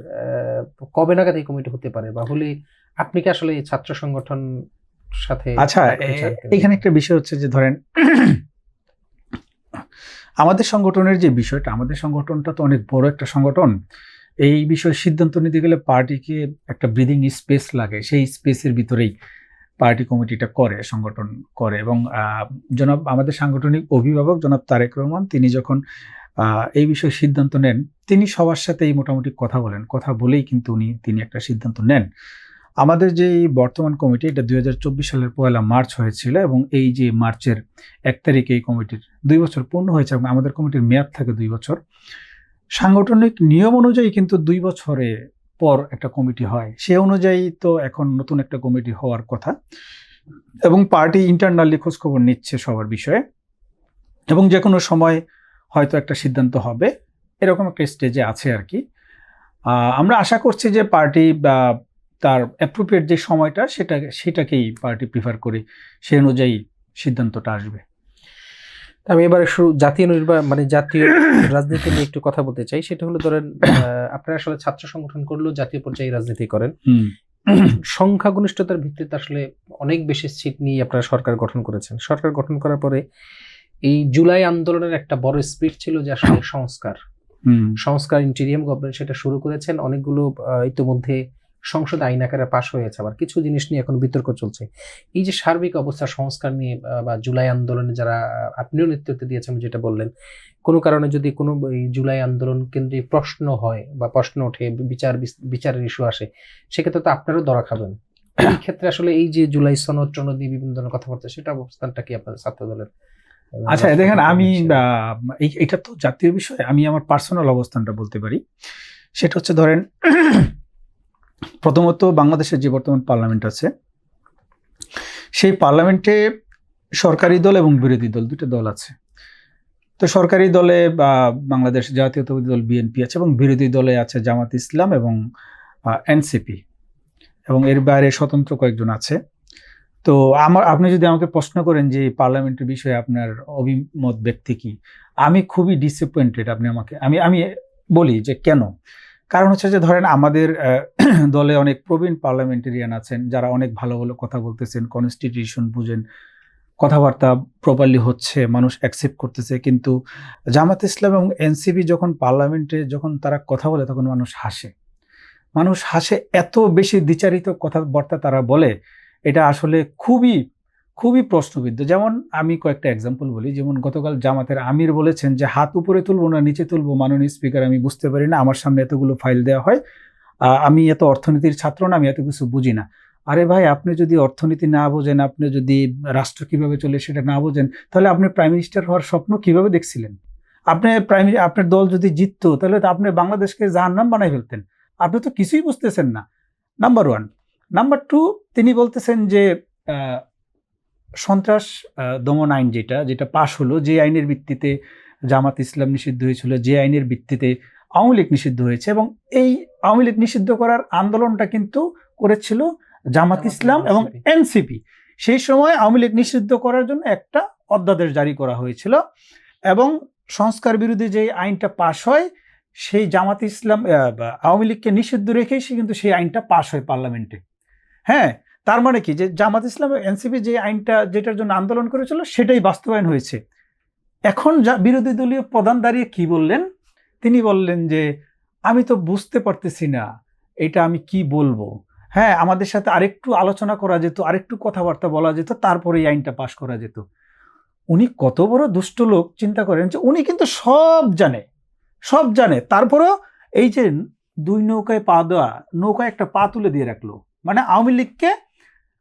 কবে নাগাদ এই কমিটি হতে পারে, বা হলে আপনি কি আসলে এই ছাত্র সংগঠন সাথে? আচ্ছা, এখানে একটা বিষয় হচ্ছে যে ধরেন আমাদের সংগঠনের যে বিষয়টা, আমাদের সংগঠনটা তো অনেক বড় একটা সংগঠন। এই বিষয়ে সিদ্ধান্ত নিতে গেলে পার্টিকে একটা ব্রিদিং স্পেস লাগে, সেই স্পেসের ভিতরেই পার্টি কমিটিটা সংগঠন করে। এবং জনাব আমাদের সাংগঠনিক অভিভাবক জনাব তারেক রহমান, তিনি যখন এই বিষয়ে সিদ্ধান্ত নেন, তিনি সবার সাথেই মোটামুটি কথা বলেন, কথা বলেই কিন্তু তিনি একটা সিদ্ধান্ত নেন। আমাদের যে বর্তমান কমিটি, এটা 2024 সালের 1 মার্চ হয়েছিল, এবং এই যে মার্চের 1 তারিখে এই কমিটির 2 বছর পূর্ণ হয়েছে, এবং আমাদের কমিটির মেয়াদ থাকে 2 বছর। সাংগঠনিক নিয়ম অনুযায়ী কিন্তু 2 বছরে পর একটা কমিটি হয়, সে অনুযায়ী তো এখন নতুন একটা কমিটি হওয়ার কথা, এবং পার্টি ইন্টারনালি খোঁজখবর নিচ্ছে সবার বিষয়ে, এবং যে কোনো সময় হয়তো একটা সিদ্ধান্ত হবে, এরকম একটা স্টেজে আছে আর কি। আমরা আশা করছি যে পার্টি তার অ্যাপ্রোপ্রিয়েট যে সময়টা সেটাকেই পার্টি প্রিফার করে, সেই অনুযায়ী সিদ্ধান্তটা আসবে। আমি এবার জাতীয় জাতীয় রাজনীতি নিয়ে একটু কথা বলতে চাই। সেটা হলো ধরেন আপনারা আসলে ছাত্র সংগঠন করলেও জাতীয় পর্যায়ে রাজনীতি করেন, সংখ্যাগরিষ্ঠতার ভিত্তিতে আসলে অনেক বেশি সিট নিয়ে আপনারা সরকার গঠন করেছেন। সরকার গঠন করার পরে এই জুলাই আন্দোলনের একটা বড় স্পিড ছিল যে আসলে সংস্কার ইন্টিরিয়াম গভর্নমেন্ট সেটা শুরু করেছেন। অনেকগুলো ইতিমধ্যে সংসদ আইন আকারে পাশ হয়েছে, আবার কিছু জিনিস নিয়ে এখন বিতর্ক চলছে। এই যে সার্বিক অবস্থা সংস্কার নিয়ে বা জুলাই আন্দোলনে যারা আপনিও নেতৃত্ব দিয়েছেন, যেটা বললেন, কোনো কারণে যদি কোনো জুলাই আন্দোলন কেন্দ্রে প্রশ্ন হয় বা প্রশ্ন ওঠে, বিচারের ইস্যু আসে, সেক্ষেত্রে তো আপনারও ধরা খাবেন। এই ক্ষেত্রে আসলে এই যে জুলাই সনদ দিয়ে বিভিন্ন ধরনের কথাবার্তা, সেটা অবস্থানটা কি আপনাদের ছাত্র দলের? আচ্ছা দেখেন, আমি এটা তো জাতীয় বিষয়, আমি আমার পার্সোনাল অবস্থানটা বলতে পারি। সেটা হচ্ছে ধরেন, প্রথমত বাংলাদেশের যে বর্তমান পার্লামেন্ট আছে, সেই পার্লামেন্টে সরকারি দল এবং বিরোধী দল, 2টা দল আছে। তো সরকারি দলে বাংলাদেশ জাতীয়তাবাদী দল বিএনপি আছে, এবং বিরোধী দলে আছে জামাত ইসলাম এবং এনসিপি, এবং এর বাইরে স্বতন্ত্র কয়েকজন আছে। তো আপনি যদি আমাকে প্রশ্ন করেন যে পার্লামেন্টের বিষয়ে আপনার অভিমত ব্যক্তি কি, আমি খুবই ডিসঅ্যাপয়েন্টেড। আমি বলি যে কেন, কারণ হচ্ছে যে ধরেন আমাদের দলে অনেক প্রবীণ পার্লামেন্টেরিয়ান আছেন, যারা অনেক ভালো ভালো কথা বলতেছেন, কনস্টিটিউশন বুঝেন, কথাবার্তা প্রপারলি হচ্ছে, মানুষ অ্যাকসেপ্ট করতেছে। কিন্তু জামাত ইসলাম এবং এনসিপি যখন পার্লামেন্টে তারা কথা বলে, তখন মানুষ হাসে। এত বেশি দ্বিচারিত কথাবার্তা তারা বলে, এটা আসলে খুবই খুবই প্রশ্নবিদ্ধ। যেমন আমি কয়েকটা এক্সাম্পল বলি। যেমন গতকাল জামাতের আমির বলেছেন যে হাত উপরে তুলবো না নিচে তুলবো, মাননীয় স্পিকার আমি বুঝতে পারি না, আমার সামনে এতগুলো ফাইল দেওয়া হয়, আমি এত অর্থনীতির ছাত্র না, আমি এত কিছু বুঝি না। আরে ভাই, আপনি যদি অর্থনীতি না বোঝেন, আপনি যদি রাষ্ট্র কিভাবে চলে সেটা না বোঝেন, তাহলে আপনি প্রাইম মিনিস্টার হওয়ার স্বপ্ন কিভাবে দেখছিলেন? আপনার দল যদি জিততো, তাহলে তো আপনি বাংলাদেশকে জাহান্নাম বানাই ফেলতেন। আপনি তো কিছুই বুঝতেছেন না, নাম্বার 1। নাম্বার 2, তিনি বলতেছেন যে সন্ত্রাস দমন আইন যেটা পাশ হলো, যে আইনের ভিত্তিতে জামাত ইসলাম নিষিদ্ধ হয়েছিল, যে আইনের ভিত্তিতে আওয়ামী লীগ নিষিদ্ধ হয়েছে, এবং এই আওয়ামী লীগ নিষিদ্ধ করার আন্দোলনটা কিন্তু করেছিল জামাত ইসলাম এবং এনসিপি। সেই সময় আওয়ামী লীগ নিষিদ্ধ করার জন্য একটা অধ্যাদেশ জারি করা হয়েছিল, এবং সংস্কার বিরোধী যে আইনটা পাশ হয়, সেই জামাত ইসলাম আওয়ামী লীগকে নিষিদ্ধ রেখেই কিন্তু সেই আইনটা পাশ হয় পার্লামেন্টে। হ্যাঁ, তার মানে কি, যে জামাত ইসলাম এনসিপি যে আইনটা যেটার জন্য আন্দোলন করেছিল সেটাই বাস্তবায়ন হয়েছে। এখন বিরোধী দলীয় প্রধান দাঁড়িয়ে কি বললেন? তিনি বললেন যে আমি তো বুঝতে পারতেছি না এটা আমি কি বলবো। হ্যাঁ, আমাদের সাথে আরেকটু আলোচনা করা যেত, আরেকটু কথাবার্তা বলা যেত, তারপরে এই আইনটা পাশ করা যেত। উনি কত বড় দুষ্ট লোক, চিন্তা করেন যে উনি কিন্তু সব জানে, তারপরেও এই যে 2 নৌকায় পা দেওয়া, নৌকায় একটা পা তুলে দিয়ে রাখলো, মানে আওয়ামী লীগকে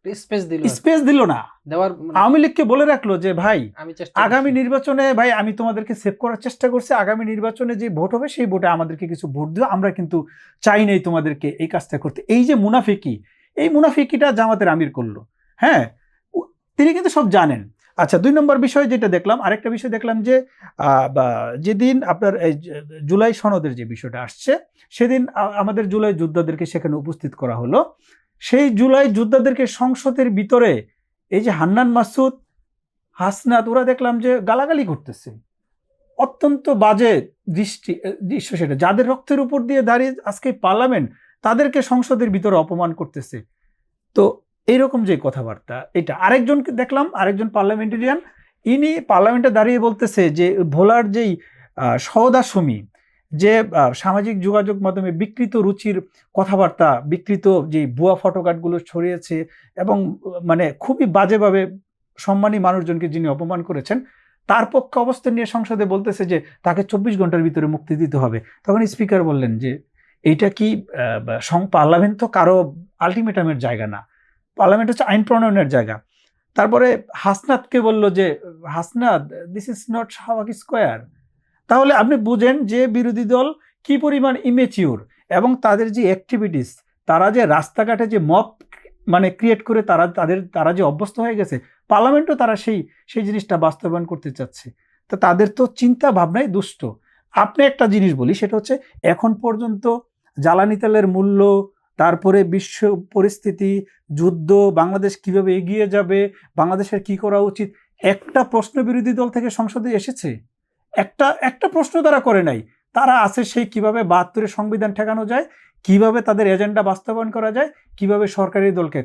স্পেস দিল না, দেওয়ার আওয়ামী লীগকে বলে রাখলো যে ভাই আমি চেষ্টা আগামী নির্বাচনে ভাই আমি তোমাদেরকে সেভ করার চেষ্টা করছি, আগামী নির্বাচনে যে ভোট হবে সেই ভোটে আমাদেরকে কিছু ভোট দিও, আমরা কিন্তু চাই নাই তোমাদেরকে এই কাজটা করতে। এই যে মুনাফিকি, এই মুনাফিকিটা জামাতের আমির করলো। হ্যাঁ, তিনি কিন্তু সব জানেন। আচ্ছা, 2 নম্বর বিষয় যেটা দেখলাম, আরেকটা বিষয় দেখলাম যে যেদিন আপনার এই জুলাই সনদের যে বিষয়টা আসছে, সেদিন আমাদের জুলাই যোদ্ধাদেরকে সেখানে উপস্থিত করা হলো। সেই জুলাই যোদ্ধাদেরকে সংসদের ভিতরে এই যে হান্নান মাসুদ, হাসনাত, ওরা দেখলাম যে গালাগালি করতেছে, অত্যন্ত বাজে দৃশ্য সেটা। যাদের রক্তের উপর দিয়ে দাঁড়িয়ে আজকে পার্লামেন্ট, তাদেরকে সংসদের ভিতরে অপমান করতেছে। তো এইরকম যে কথাবার্তা, এটা আরেকজনকে দেখলাম, আরেকজন পার্লামেন্টেরিয়ান, ইনি পার্লামেন্টে দাঁড়িয়ে বলতেছে যে ভোলার যেই সহদাসমী, যে সামাজিক যোগাযোগ মাধ্যমে বিকৃত রুচির কথাবার্তা, বিকৃত যে ভুয়া ফটোকার্ডগুলো ছড়িয়েছে এবং মানে খুবই বাজেভাবে সম্মানী মানুষজনকে যিনি অপমান করেছেন, তার পক্ষে অবস্থান নিয়ে সংসদে বলতেছে যে তাকে 24 ঘন্টার ভিতরে মুক্তি দিতে হবে। তখন স্পিকার বললেন যে এইটা কি পার্লামেন্ট তো কারো আলটিমেটামের জায়গা না, পার্লামেন্ট হচ্ছে আইন প্রণয়নের জায়গা। তারপরে হাসনাতকে বলল যে Hasnat, this is not Shahbag square. তাহলে আপনি বুঝেন যে বিরোধী দল কি পরিমাণ ইমেচিউর, এবং তাদের যে অ্যাক্টিভিটিস, তারা যে রাস্তাঘাটে যে মব মানে ক্রিয়েট করে তারা যে অভ্যস্ত হয়ে গেছে, পার্লামেন্টও তারা সেই জিনিসটা বাস্তবায়ন করতে চাচ্ছে। তো তাদের তো চিন্তা ভাবনাই দুষ্ট। আপনি একটা জিনিস বলি, সেটা হচ্ছে এখন পর্যন্ত জ্বালানি তেলের মূল্য, তারপরে বিশ্ব পরিস্থিতি, যুদ্ধ, বাংলাদেশ কিভাবে এগিয়ে যাবে, বাংলাদেশের কি করা উচিত, একটা প্রশ্ন বিরোধী দল থেকে সংসদে এসেছে? একটা প্রশ্ন তারা করে নাই। তারা আছে সেই কিভাবে 72-এর সংবিধান ঠেকানো যায়, কিভাবে তাদের এজেন্ডা বাস্তবায়ন করা যায়, কিভাবে সরকারি দলকে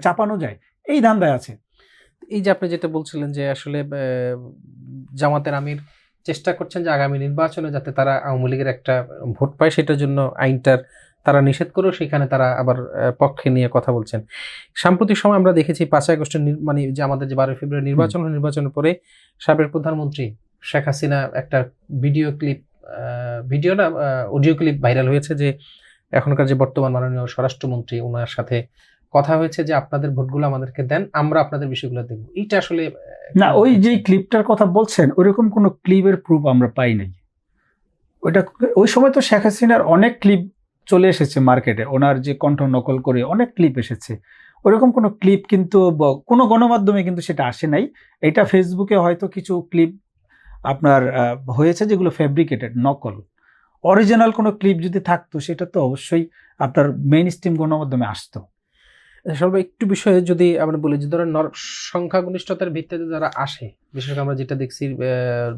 চাপানো যায়, এই ধান্দায় আছে। এই যে আপনি যেটা বলছিলেন যে আসলে জামাতের আমির চেষ্টা করছেন যে আগামী নির্বাচনে যাতে তারা আওয়ামী লীগের একটা ভোট পায়, সেটার জন্য আইনটার তারা নিষেধ করেও সেখানে তারা আবার পক্ষে নিয়ে কথা বলছেন। সাম্প্রতিক সময় আমরা দেখেছি 5 আগস্টের মানে যে আমাদের যে 12 ফেব্রুয়ারি নির্বাচন, নির্বাচনের পরে সাবেক প্রধানমন্ত্রী শেখ হাসিনা একটা অডিও ক্লিপ ভাইরাল হয়েছে যে এখনকার যে বর্তমান মাননীয় স্বরাষ্ট্রমন্ত্রী, ওনার সাথে কথা হয়েছে যে আপনাদের ভোটগুলো আমাদেরকে দেন, আমরা আপনাদের বিষয়গুলো দেখব। এইটা আসলে না, ওই যে ক্লিপটার কথা বলছেন, ওইরকম কোনো ক্লিপের প্রুফ আমরা পাই নাই। ওই সময় তো শেখ হাসিনার অনেক ক্লিপ চলে এসেছে মার্কেটে, ওনার যে কণ্ঠ নকল করে অনেক ক্লিপ এসেছে। ওরকম কোনো ক্লিপ কিন্তু কোনো গণমাধ্যমে কিন্তু সেটা আসে নাই। এটা ফেসবুকে হয়তো কিছু ক্লিপ আপনার হয়েছে যেগুলো ফ্যাব্রিকেটেড, নকল। অরিজিনাল কোনো ক্লিপ যদি থাকতো সেটা তো অবশ্যই আপনার মেইন স্ট্রিম গণমাধ্যমে আসতো। সবাই একটু বিষয়ে যদি আমরা বলি যে ধরেন সংখ্যাগরিষ্ঠতার ভিত্তিতে যারা আসে, বিশেষ করে আমরা যেটা দেখছি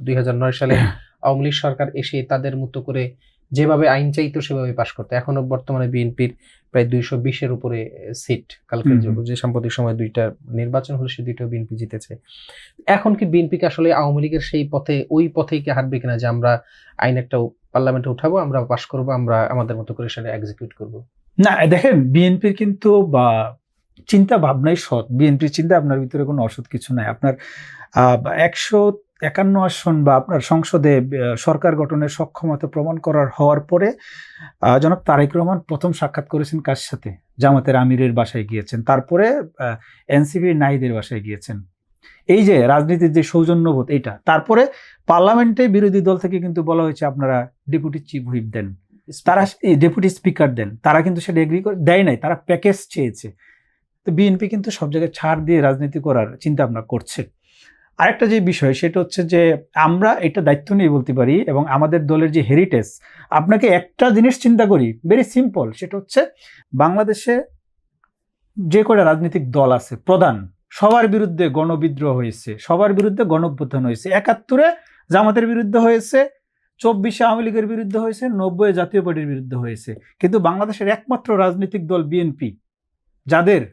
2009 সালে আওয়ামী লীগ সরকার এসে তাদের মতো করে যেভাবে আইন চাইতো সেভাবে পাশ করতে, এখনো বর্তমানে বিএনপির প্রায় 220-এর উপরে সিট, কালকের যে সাম্প্রতিক সময় 2টা নির্বাচন হলো সে 2টা বিএনপি জিতেছে। এখন কি বিএনপিকে আসলে আওয়ামী লীগের সেই পথে, ওই পথেই কি হাঁটবে কিনা যে আমরা আইন একটা পার্লামেন্টে উঠাবো, আমরা পাশ করবো, আমরা আমাদের মতো করে সেটা এক্সিকিউট করবো? না, দেখেন বিএনপির কিন্তু চিন্তা ভাবনাই সৎ। বিএনপির চিন্তা ভাবনার ভিতরে কোনো অসৎ কিছু নাই। আপনার 151 আসন বা আপনার সংসদে সরকার গঠনের সক্ষমতা প্রমাণ হওয়ার পরে জনাব তারেক রহমান প্রথম সাক্ষাৎ করেছেন কার সাথে? জামাতের আমিরের বাসায় গিয়েছেন, তারপরে এনসিপির নাহিদের বাসায় গিয়েছেন। এই যে রাজনীতির যে সৌজন্যবোধ, এইটা। তারপরে পার্লামেন্টে বিরোধী দল থেকে কিন্তু বলা হয়েছে আপনারা ডেপুটি চিফ হুইপ দেন, তারা ডেপুটি স্পিকার দেন, তারা কিন্তু সেটা এগ্রি করে দেয় নাই, তারা প্যাকেজ চেয়েছে। তো বিএনপি কিন্তু সব জায়গায় ছাড় দিয়ে রাজনীতি করার চিন্তা ভাবনা করছে। আরেকটা যে বিষয় সেটা হচ্ছে যে আমরা এটা দায়িত্ব নিয়ে বলতে পারি, এবং আমাদের দলের যে হেরিটেজ, আপনাকে একটা জিনিস চিন্তা করি, ভেরি সিম্পল, সেটা হচ্ছে বাংলাদেশে যে কটা রাজনৈতিক দল আছে প্রধান, সবার বিরুদ্ধে গণবিদ্রোহ হয়েছে, সবার বিরুদ্ধে গণঅভ্যুত্থান হয়েছে। 71-এ জামাতের বিরুদ্ধে হয়েছে, 24-এ আওয়ামী লীগের বিরুদ্ধে হয়েছে, 90-এ জাতীয় পার্টির বিরুদ্ধে হয়েছে। কিন্তু বাংলাদেশের একমাত্র রাজনৈতিক দল বিএনপি, যাদের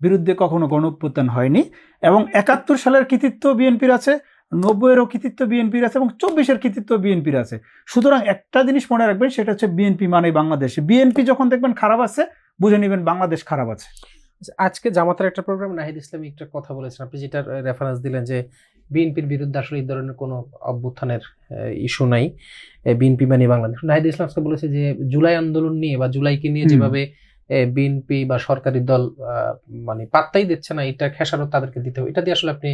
বিরুদ্ধে কখনো গণঅভ্যুত্থান হয়নি, এবং 71 সালের কৃতিত্ব বিএনপির আছে, 90-এরও কৃতিত্ব বিএনপির আছে, এবং 24-এর কৃতিত্ব বিএনপির আছে। সুতরাং একটা জিনিস মনে রাখবেন, সেটা হচ্ছে বিএনপি মানে বাংলাদেশ। বিএনপি যখন দেখবেন খারাপ আছে, বুঝে নেবেন বাংলাদেশ খারাপ আছে। আজকে জামাতের একটা প্রোগ্রাম নাহিদ ইসলামী একটা কথা বলেছেন, আপনি যেটা রেফারেন্স দিলেন যে বিএনপির বিরুদ্ধে আসলে এই ধরনের কোনো অভ্যুত্থানের ইস্যু নাই, বিএনপি মানে বাংলাদেশ। নাহিদ ইসলাম আজকে বলেছে যে জুলাই আন্দোলন নিয়ে বা জুলাইকে নিয়ে যেভাবে বিএনপি বা সরকারি দল মানে পাত্তাই দিচ্ছে না, এটা খেসারত তাদেরকে দিতে হবে, এটা দিয়ে আসলে আপনি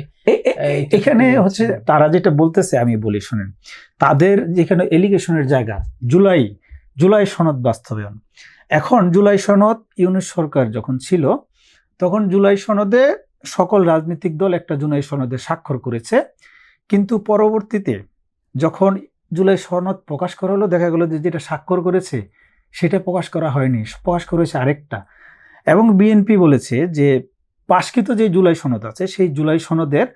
এখানে হচ্ছে তারা যেটা বলতেছে আমি বলি শুনেন, তাদের যেখানে এলিগেশনের জায়গা জুলাই সনদ বাস্তবায়ন। এখন জুলাই সনদ ইউনূস সরকার যখন ছিল তখন জুলাই সনদে সকল রাজনৈতিক দল একটা জুলাই সনদে স্বাক্ষর করেছে, কিন্তু পরবর্তীতে যখন জুলাই সনদ প্রকাশ করা হলো দেখা গেল যে যেটা স্বাক্ষর করেছে সেটা প্রকাশ করা হয়নি, প্রকাশ করেছে আরেকটা। এবং বিএনপি বলেছে যে পাশকৃত যে জুলাই সনদ আছে সেই জুলাই সনদের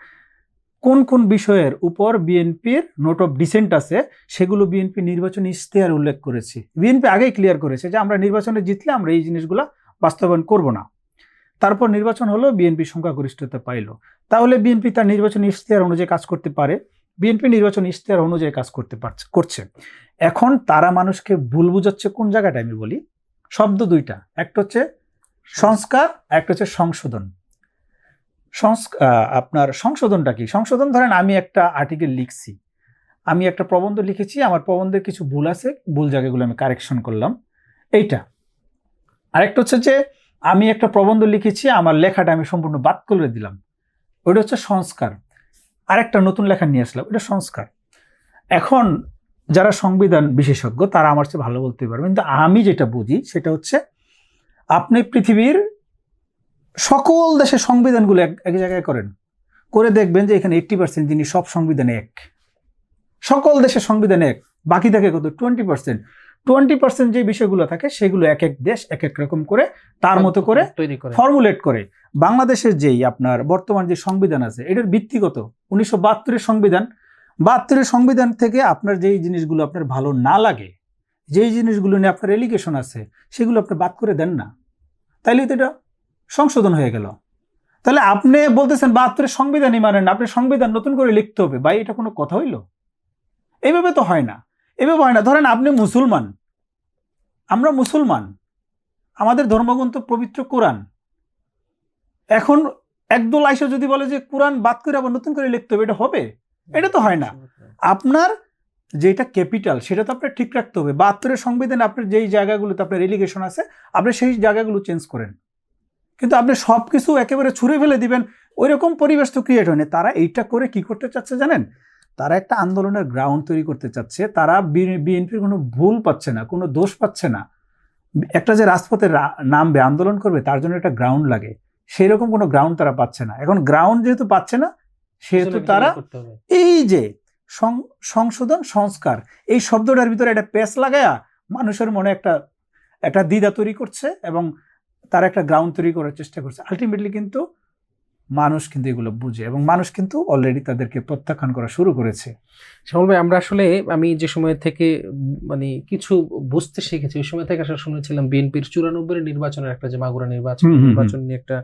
কোন কোন বিষয়ের উপর বিএনপির নোট অফ ডিসেন্ট আছে সেগুলো বিএনপি নির্বাচনী ইশতেহার উল্লেখ করেছে। বিএনপি আগেই ক্লিয়ার করেছে যে আমরা নির্বাচনে জিতলে আমরা এই জিনিসগুলো বাস্তবায়ন করব না। তারপর নির্বাচন হলো, বিএনপি সংখ্যাগরিষ্ঠতা পাইল, তাহলে বিএনপি তার নির্বাচনী ইশতেহার অনুযায়ী কাজ করতে পারে। বিএনপি নির্বাচনী ইশতেহার অনুযায়ী কাজ করছে। এখন তারা মানুষকে ভুল বুঝাচ্ছে কোন জায়গাটা আমি বলি, শব্দ দুইটা, একটা হচ্ছে সংস্কার, একটা হচ্ছে সংশোধন। আপনার সংশোধনটা কি? সংশোধন ধরেন আমি একটা আর্টিকেল লিখছি, আমি একটা প্রবন্ধ লিখেছি, আমার প্রবন্ধের কিছু ভুল আছে, ভুল জায়গাগুলো আমি কারেকশন করলাম, এইটা। আরেকটা হচ্ছে যে আমি একটা প্রবন্ধ লিখেছি, আমার লেখাটা আমি সম্পূর্ণ বাদ করে দিলাম, ওইটা হচ্ছে সংস্কার। আরেকটা নতুন লেখা নিয়ে আসলাম, এটা সংস্কার। এখন যারা সংবিধান বিশেষজ্ঞ তারা আমার চেয়ে ভালো বলতে পারবে, কিন্তু আমি যেটা বুঝি সেটা হচ্ছে আপনি পৃথিবীর সকল দেশের সংবিধানগুলো এক জায়গায় করে দেখবেন যে এখানে 80% জিনিস সব সংবিধানে এক, সকল দেশের সংবিধানে এক, বাকি থাকে কত 20%। যে বিষয়গুলো থাকে সেগুলো এক এক দেশ এক এক রকম করে তার মতো করে ফর্মুলেট করে। বাংলাদেশের যেই আপনার বর্তমান যে সংবিধান আছে এটার ভিত্তিগত 1972-এর সংবিধান। 72-এর সংবিধান থেকে আপনার যেই জিনিসগুলো আপনার ভালো না লাগে, যেই জিনিসগুলো নিয়ে আপনার এলিগেশন আছে সেগুলো আপনি বাদ করে দেন না, তাইলে তো এটা সংশোধন হয়ে গেল। তাহলে আপনি বলতেছেন 72-এর সংবিধানই মানেন না, আপনি সংবিধান নতুন করে লিখতে হবে। ভাই এটা কোনো কথা হইল? এইভাবে তো হয় না, এভাবে হয় না। ধরেন আপনি মুসলমান, আমরা মুসলমান, আমাদের ধর্মগ্রন্থ পবিত্র কোরআন। এখন একদল আইসা যদি বলে যে কোরআন বাদ করে আবার নতুন করে লিখতে হবে, এটা হবে? এটা তো হয় না। আপনার যেটা ক্যাপিটাল সেটা তো আপনার ঠিক রাখতে হবে। 72-এর সংবিধানে আপনার যেই জায়গাগুলোতে আপনার রেলিগেশন আছে আপনি সেই জায়গাগুলো চেঞ্জ করেন, কিন্তু আপনি সব কিছু একেবারে ছুঁড়ে ফেলে দিবেন, ওই রকম পরিবেশ তো ক্রিয়েট হয়নি। তারা এইটা করে কি করতে চাচ্ছে জানেন? তারা একটা আন্দোলনের গ্রাউন্ড তৈরি করতে চাচ্ছে। তারা বিএনপির কোনো ভুল পাচ্ছে না, কোনো দোষ পাচ্ছে না। একটা যে রাজপথে নামবে, আন্দোলন করবে, তার জন্য একটা গ্রাউন্ড লাগে, সেই রকম কোনো গ্রাউন্ড তারা পাচ্ছে না। এখন গ্রাউন্ড যেহেতু পাচ্ছে না সেহেতু তারা এই যে সংশোধন সংস্কার এই শব্দটার ভিতরে একটা পেঁচ লাগায়া মানুষের মনে একটা দ্বিধা তৈরি করছে এবং তারা একটা গ্রাউন্ড তৈরি করার চেষ্টা করছে। আলটিমেটলি কিন্তু মানুষ কিন্তু এগুলো বুঝে এবং মানুষ কিন্তু অলরেডি তাদেরকে প্রত্যাখ্যান করা শুরু করেছে। শ্যামল ভাই, আমরা আসলে আমি যে সময় থেকে মানে কিছু বুঝতে শিখেছি ওই সময় থেকে আসলে শুনেছিলাম বিএনপির 94-এর নির্বাচনের একটা যে মাগুরা নির্বাচন নিয়ে একটা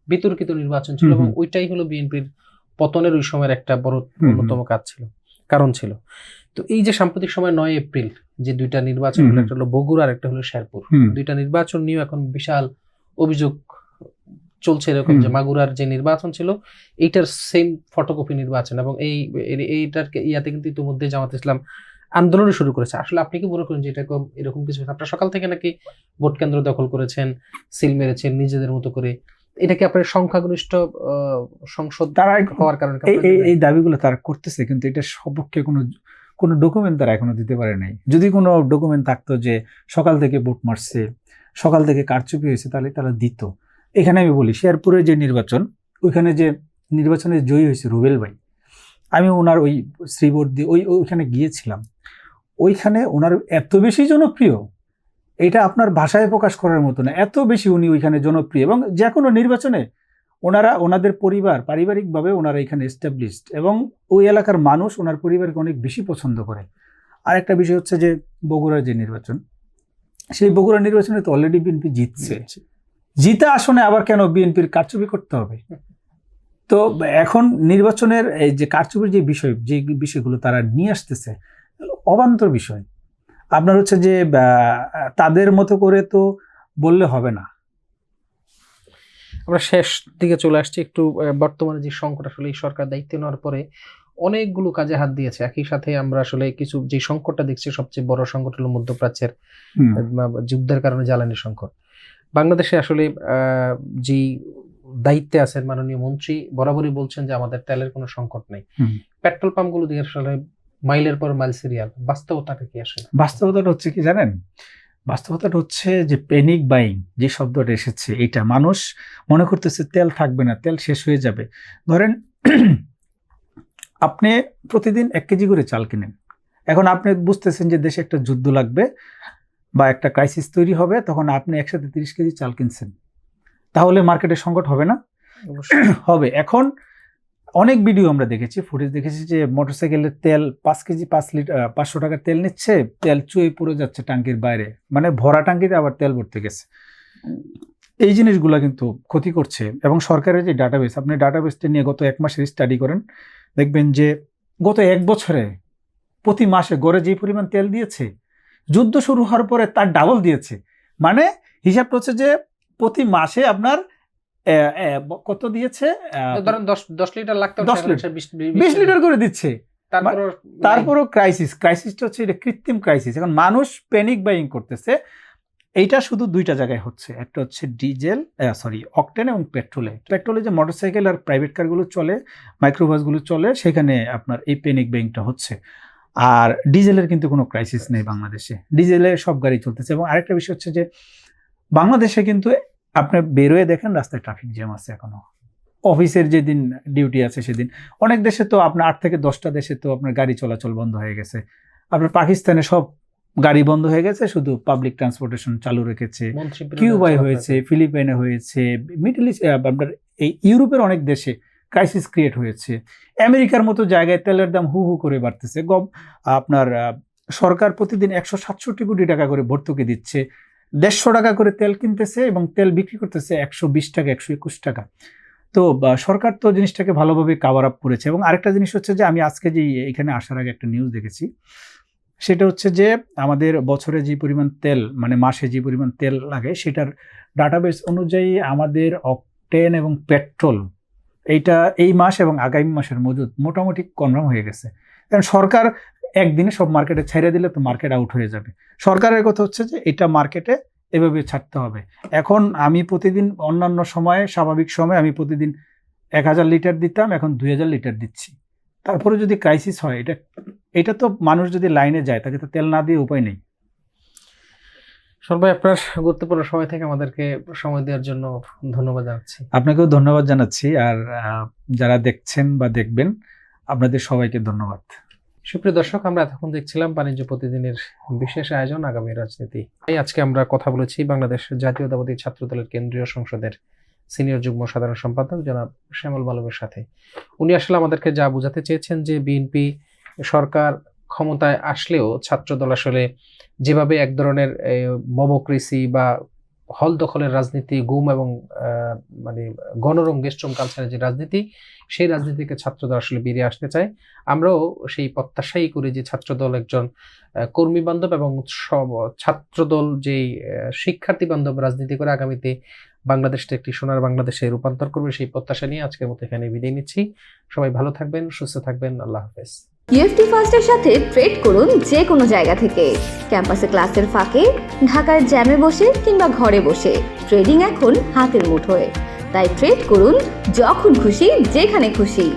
বিতর্কিত নির্বাচন ছিল এবং ওইটাই হলো বিএনপির পতনের ওই সময়ের একটা বড় অন্যতম কারণ ছিল। তো এই যে সাম্প্রতিক সময় 9 এপ্রিল যে দুইটা নির্বাচন হলো, একটা হলো বগুড়া আর একটা হলো শেরপুর, দুইটা নির্বাচন নিয়ে এখন বিশাল অভিযোগ চলছে এরকম যে মাগুরার যে নির্বাচন ছিল এইটার সেম ফটোকপি নির্বাচন, এবং এইটার ইয়াতে কিন্তু ইতিমধ্যে জামাত ইসলাম আন্দোলন শুরু করেছে। আসলে আপনি কি মনে করেন যে এরকম কিছু? আপনারা সকাল থেকে নাকি ভোট কেন্দ্র দখল করেছেন, সিল মেরেছেন নিজেদের মতো করে, এটা কি আপনার সংখ্যাগরিষ্ঠ সংসদ তারা হওয়ার কারণে এই দাবিগুলো তারা করতেছে? কিন্তু এটা সপক্ষে কোনো ডকুমেন্ট তারা এখনো দিতে পারে নাই। যদি কোনো ডকুমেন্ট থাকতো যে সকাল থেকে ভোট মারছে, সকাল থেকে কারচুপি হয়েছে, তাহলে তারা দিত। এখানে আমি বলি শেরপুরের যে নির্বাচন, ওইখানে যে নির্বাচনে জয়ী হয়েছে রুবেল ভাই, আমি ওনার ওই শ্রীবর্দ দিয়ে ওইখানে গিয়েছিলাম। ওইখানে ওনার এত বেশি জনপ্রিয়, এটা আপনার ভাষায় প্রকাশ করার মতো না, এত বেশি উনি ওইখানে জনপ্রিয়। এবং যে কোনো নির্বাচনে ওনাদের পরিবার পারিবারিকভাবে ওনারা এখানে এস্টাবলিশড এবং ওই এলাকার মানুষ ওনার পরিবারকে অনেক বেশি পছন্দ করে। আরেকটা বিষয় হচ্ছে যে বগুড়ার যে নির্বাচন, সেই বগুড়া নির্বাচনে তো অলরেডি বিএনপি জিতছে। জিতা আসনে আবার কেন বিএনপির কারচুপি করতে হবে? তো এখন নির্বাচনের এই যে কারচুপির যে বিষয়গুলো তারা নিয়ে আসতেছে অবান্তর বিষয়। আপনার হচ্ছে যে তাদের মতো করে তো বললে হবে না। আমরা শেষ দিকে চলে আসছি একটু। বর্তমানে যে সংকট, আসলে এই সরকার দায়িত্ব নেওয়ার পরে অনেকগুলো কাজে হাত দিয়েছে। একই সাথে আমরা আসলে কিছু যে সংকটটা দেখছি, সবচেয়ে বড় সংকট হলো মধ্যপ্রাচ্যের যুদ্ধের কারণে জ্বালানি সংকট। বাংলাদেশে আসলে যে দায়িত্বে আছেন মাননীয় মন্ত্রী বরাবরই বলছেন যে আমাদের তেলের কোনো সংকট নেই। পেট্রোল পাম্পগুলো দিয়ে আসলে মাইলের পর মাইল সিরিয়াল, বাস্তবতাটা কি আসলে? বাস্তবতাটা হচ্ছে কি জানেন, বাস্তবতাটা হচ্ছে যে প্যানিক বাইং যে শব্দটা এসেছে, এটা মানুষ মনে করতেছে তেল থাকবে না, তেল শেষ হয়ে যাবে। ধরেন আপনি প্রতিদিন 1 কেজি করে চাল কিনেন, এখন আপনি বুঝতেছেন যে দেশে একটা যুদ্ধ লাগবে বা একটা ক্রাইসিস তৈরি হবে, তখন আপনি একসাথে 30 কেজি চাল কিনছেন, তাহলে মার্কেটে সংকট হবে না? হবে। এখন অনেক ভিডিও আমরা দেখেছি, ফুটেজ দেখেছি যে মোটরসাইকেলের তেল 5 কেজি 500 টাকার তেল নিচ্ছে, তেল চুয়ে পড়ে যাচ্ছে টাঙ্কির বাইরে, মানে ভরা টাঙ্কিতে আবার তেল ভরতে গেছে। এই জিনিসগুলো কিন্তু ক্ষতি করছে। এবং সরকারের যে ডাটাবেস, আপনি ডাটাবেসটা নিয়ে গত 1 মাসের স্টাডি করেন, দেখবেন যে গত 1 বছরে প্রতি মাসে গড়ে যে পরিমাণ তেল দিয়েছে, যুদ্ধ শুরু হওয়ার পরে তার ডাবল দিয়েছে। মানে হিসাব করছে যে প্রতি মাসে আপনার কত দিয়েছে, ধরেন 10 লিটার লাগতো, 20 লিটার করে দিচ্ছে। তারপরও তারপরও ক্রাইসিসটা হচ্ছে এটা কৃত্রিম ক্রাইসিস। এখন মানুষ প্যানিক বাইং করতেছে। এইটা শুধু 2টা জায়গায় হচ্ছে, একটা হচ্ছে অকটেন এবং পেট্রোলে যে মোটরসাইকেল আর প্রাইভেট কারগুলো চলে, মাইক্রোবাসগুলো চলে, সেখানে আপনার এই প্যানিক বাইংটা হচ্ছে। আর ডিজেলের কিন্তু কোনো ক্রাইসিস নেই বাংলাদেশে, ডিজেলে সব গাড়ি চলতেছে। এবং আরেকটা বিষয় হচ্ছে যে বাংলাদেশে কিন্তু আপনি বেরোয় দেখেন রাস্তায় ট্রাফিক জ্যাম আছে এখনো, অফিসের যেদিন ডিউটি আছে সেদিন। অনেক দেশে তো আপনার 8 থেকে 10টা দেশে তো আপনার গাড়ি চলাচল বন্ধ হয়ে গেছে। আপনার পাকিস্তানে সব গাড়ি বন্ধ হয়ে গেছে, শুধু পাবলিক ট্রান্সপোর্টেশন চালু রেখেছে। কিউবায় হয়েছে, ফিলিপাইনে হয়েছে, মিডল ইস্ট, আপনার এই ইউরোপের অনেক দেশে ক্রাইসিস ক্রিয়েট হয়েছে। আমেরিকার মতো জায়গায় তেলের দাম হু হু করে বাড়তেছে। আপনার সরকার প্রতিদিন 167 কোটি টাকা করে ভর্তুকি দিচ্ছে, 150 টাকা করে তেল কিনতেছে এবং তেল বিক্রি করতেছে 120 টাকা, 121 টাকা। তো সরকার তো জিনিসটাকে ভালোভাবে কাভার আপ করেছে। এবং আরেকটা জিনিস হচ্ছে যে আমি আজকে যে এখানে আসার আগে একটা নিউজ দেখেছি, সেটা হচ্ছে যে আমাদের বছরে যে পরিমাণ তেল, মানে মাসে যে পরিমাণ তেল লাগে, সেটার ডাটাবেস অনুযায়ী আমাদের অকটেন এবং পেট্রোল এইটা এই মাস এবং আগামী মাসের মজুদ মোটামুটি কনফার্ম হয়ে গেছে। কারণ সরকার একদিনে সব মার্কেটে ছেড়ে দিলে তো মার্কেট আউট হয়ে যাবে। সরকারের কথা হচ্ছে যে এটা মার্কেটে এভাবে ছাড়তে হবে। এখন আমি প্রতিদিন অন্যান্য সময়ে, স্বাভাবিক সময়ে আমি প্রতিদিন 1000 লিটার দিতাম, এখন 2000 লিটার দিচ্ছি। তারপরে যদি ক্রাইসিস হয়, এটা তো মানুষ যদি লাইনে যায়, তাকে তো তেল না দিয়ে উপায় নেই। সবাই আপনার গুরুত্বপূর্ণ সময় থেকে আমাদেরকে সময় দেওয়ার জন্য ধন্যবাদ জানাচ্ছি। আপনাকেও ধন্যবাদ জানাচ্ছি। আর যারা দেখছেন বা দেখবেন, আপনাদের সবাইকে ধন্যবাদ। সুপ্রিয় দর্শক, আমরা এতক্ষণ দেখছিলাম বাণিজ্য প্রতিদিনের বিশেষ আয়োজন আগামী রাজনীতি। আজকে আমরা কথা বলেছি বাংলাদেশ জাতীয়তাবাদী ছাত্রদলের কেন্দ্রীয় সংসদের সিনিয়র যুগ্ম সাধারণ সম্পাদক জনাব শ্যামল মালবের সাথে। উনি আসলে আমাদেরকে যা বোঝাতে চেয়েছেন যে বিএনপি সরকার ক্ষমতায় আসলেও ছাত্রদল আসলে যেভাবে এক ধরনের মবক্রেসি বা হল দখলের রাজনীতি, গুম এবং মানে গণরং গেস্ট্রম কালচারের যে রাজনীতি, সেই রাজনীতি থেকে ছাত্রদল আসলে বেরিয়ে আসতে চায়। আমরাও সেই প্রত্যাশাই করি যে ছাত্রদল একজন কর্মী বান্ধব এবং ছাত্রদল যেই শিক্ষার্থী বান্ধব রাজনীতি করে আগামীতে বাংলাদেশটা একটি সোনার বাংলাদেশে রূপান্তর করবে, সেই প্রত্যাশা নিয়ে আজকের মতো এখানে বিদায় নিচ্ছি। সবাই ভালো থাকবেন, সুস্থ থাকবেন। আল্লাহ হাফেজ। ইউএফটি ফার্স্টের সাথে ট্রেড করুন যে কোনো জায়গা থেকে। ক্যাম্পাসে ক্লাসের ফাঁকে, ঢাকার জ্যামে বসে কিংবা ঘরে বসে, ট্রেডিং এখন হাতের মুঠোয়। তাই ট্রেড করুন যখন খুশি, যেখানে খুশি।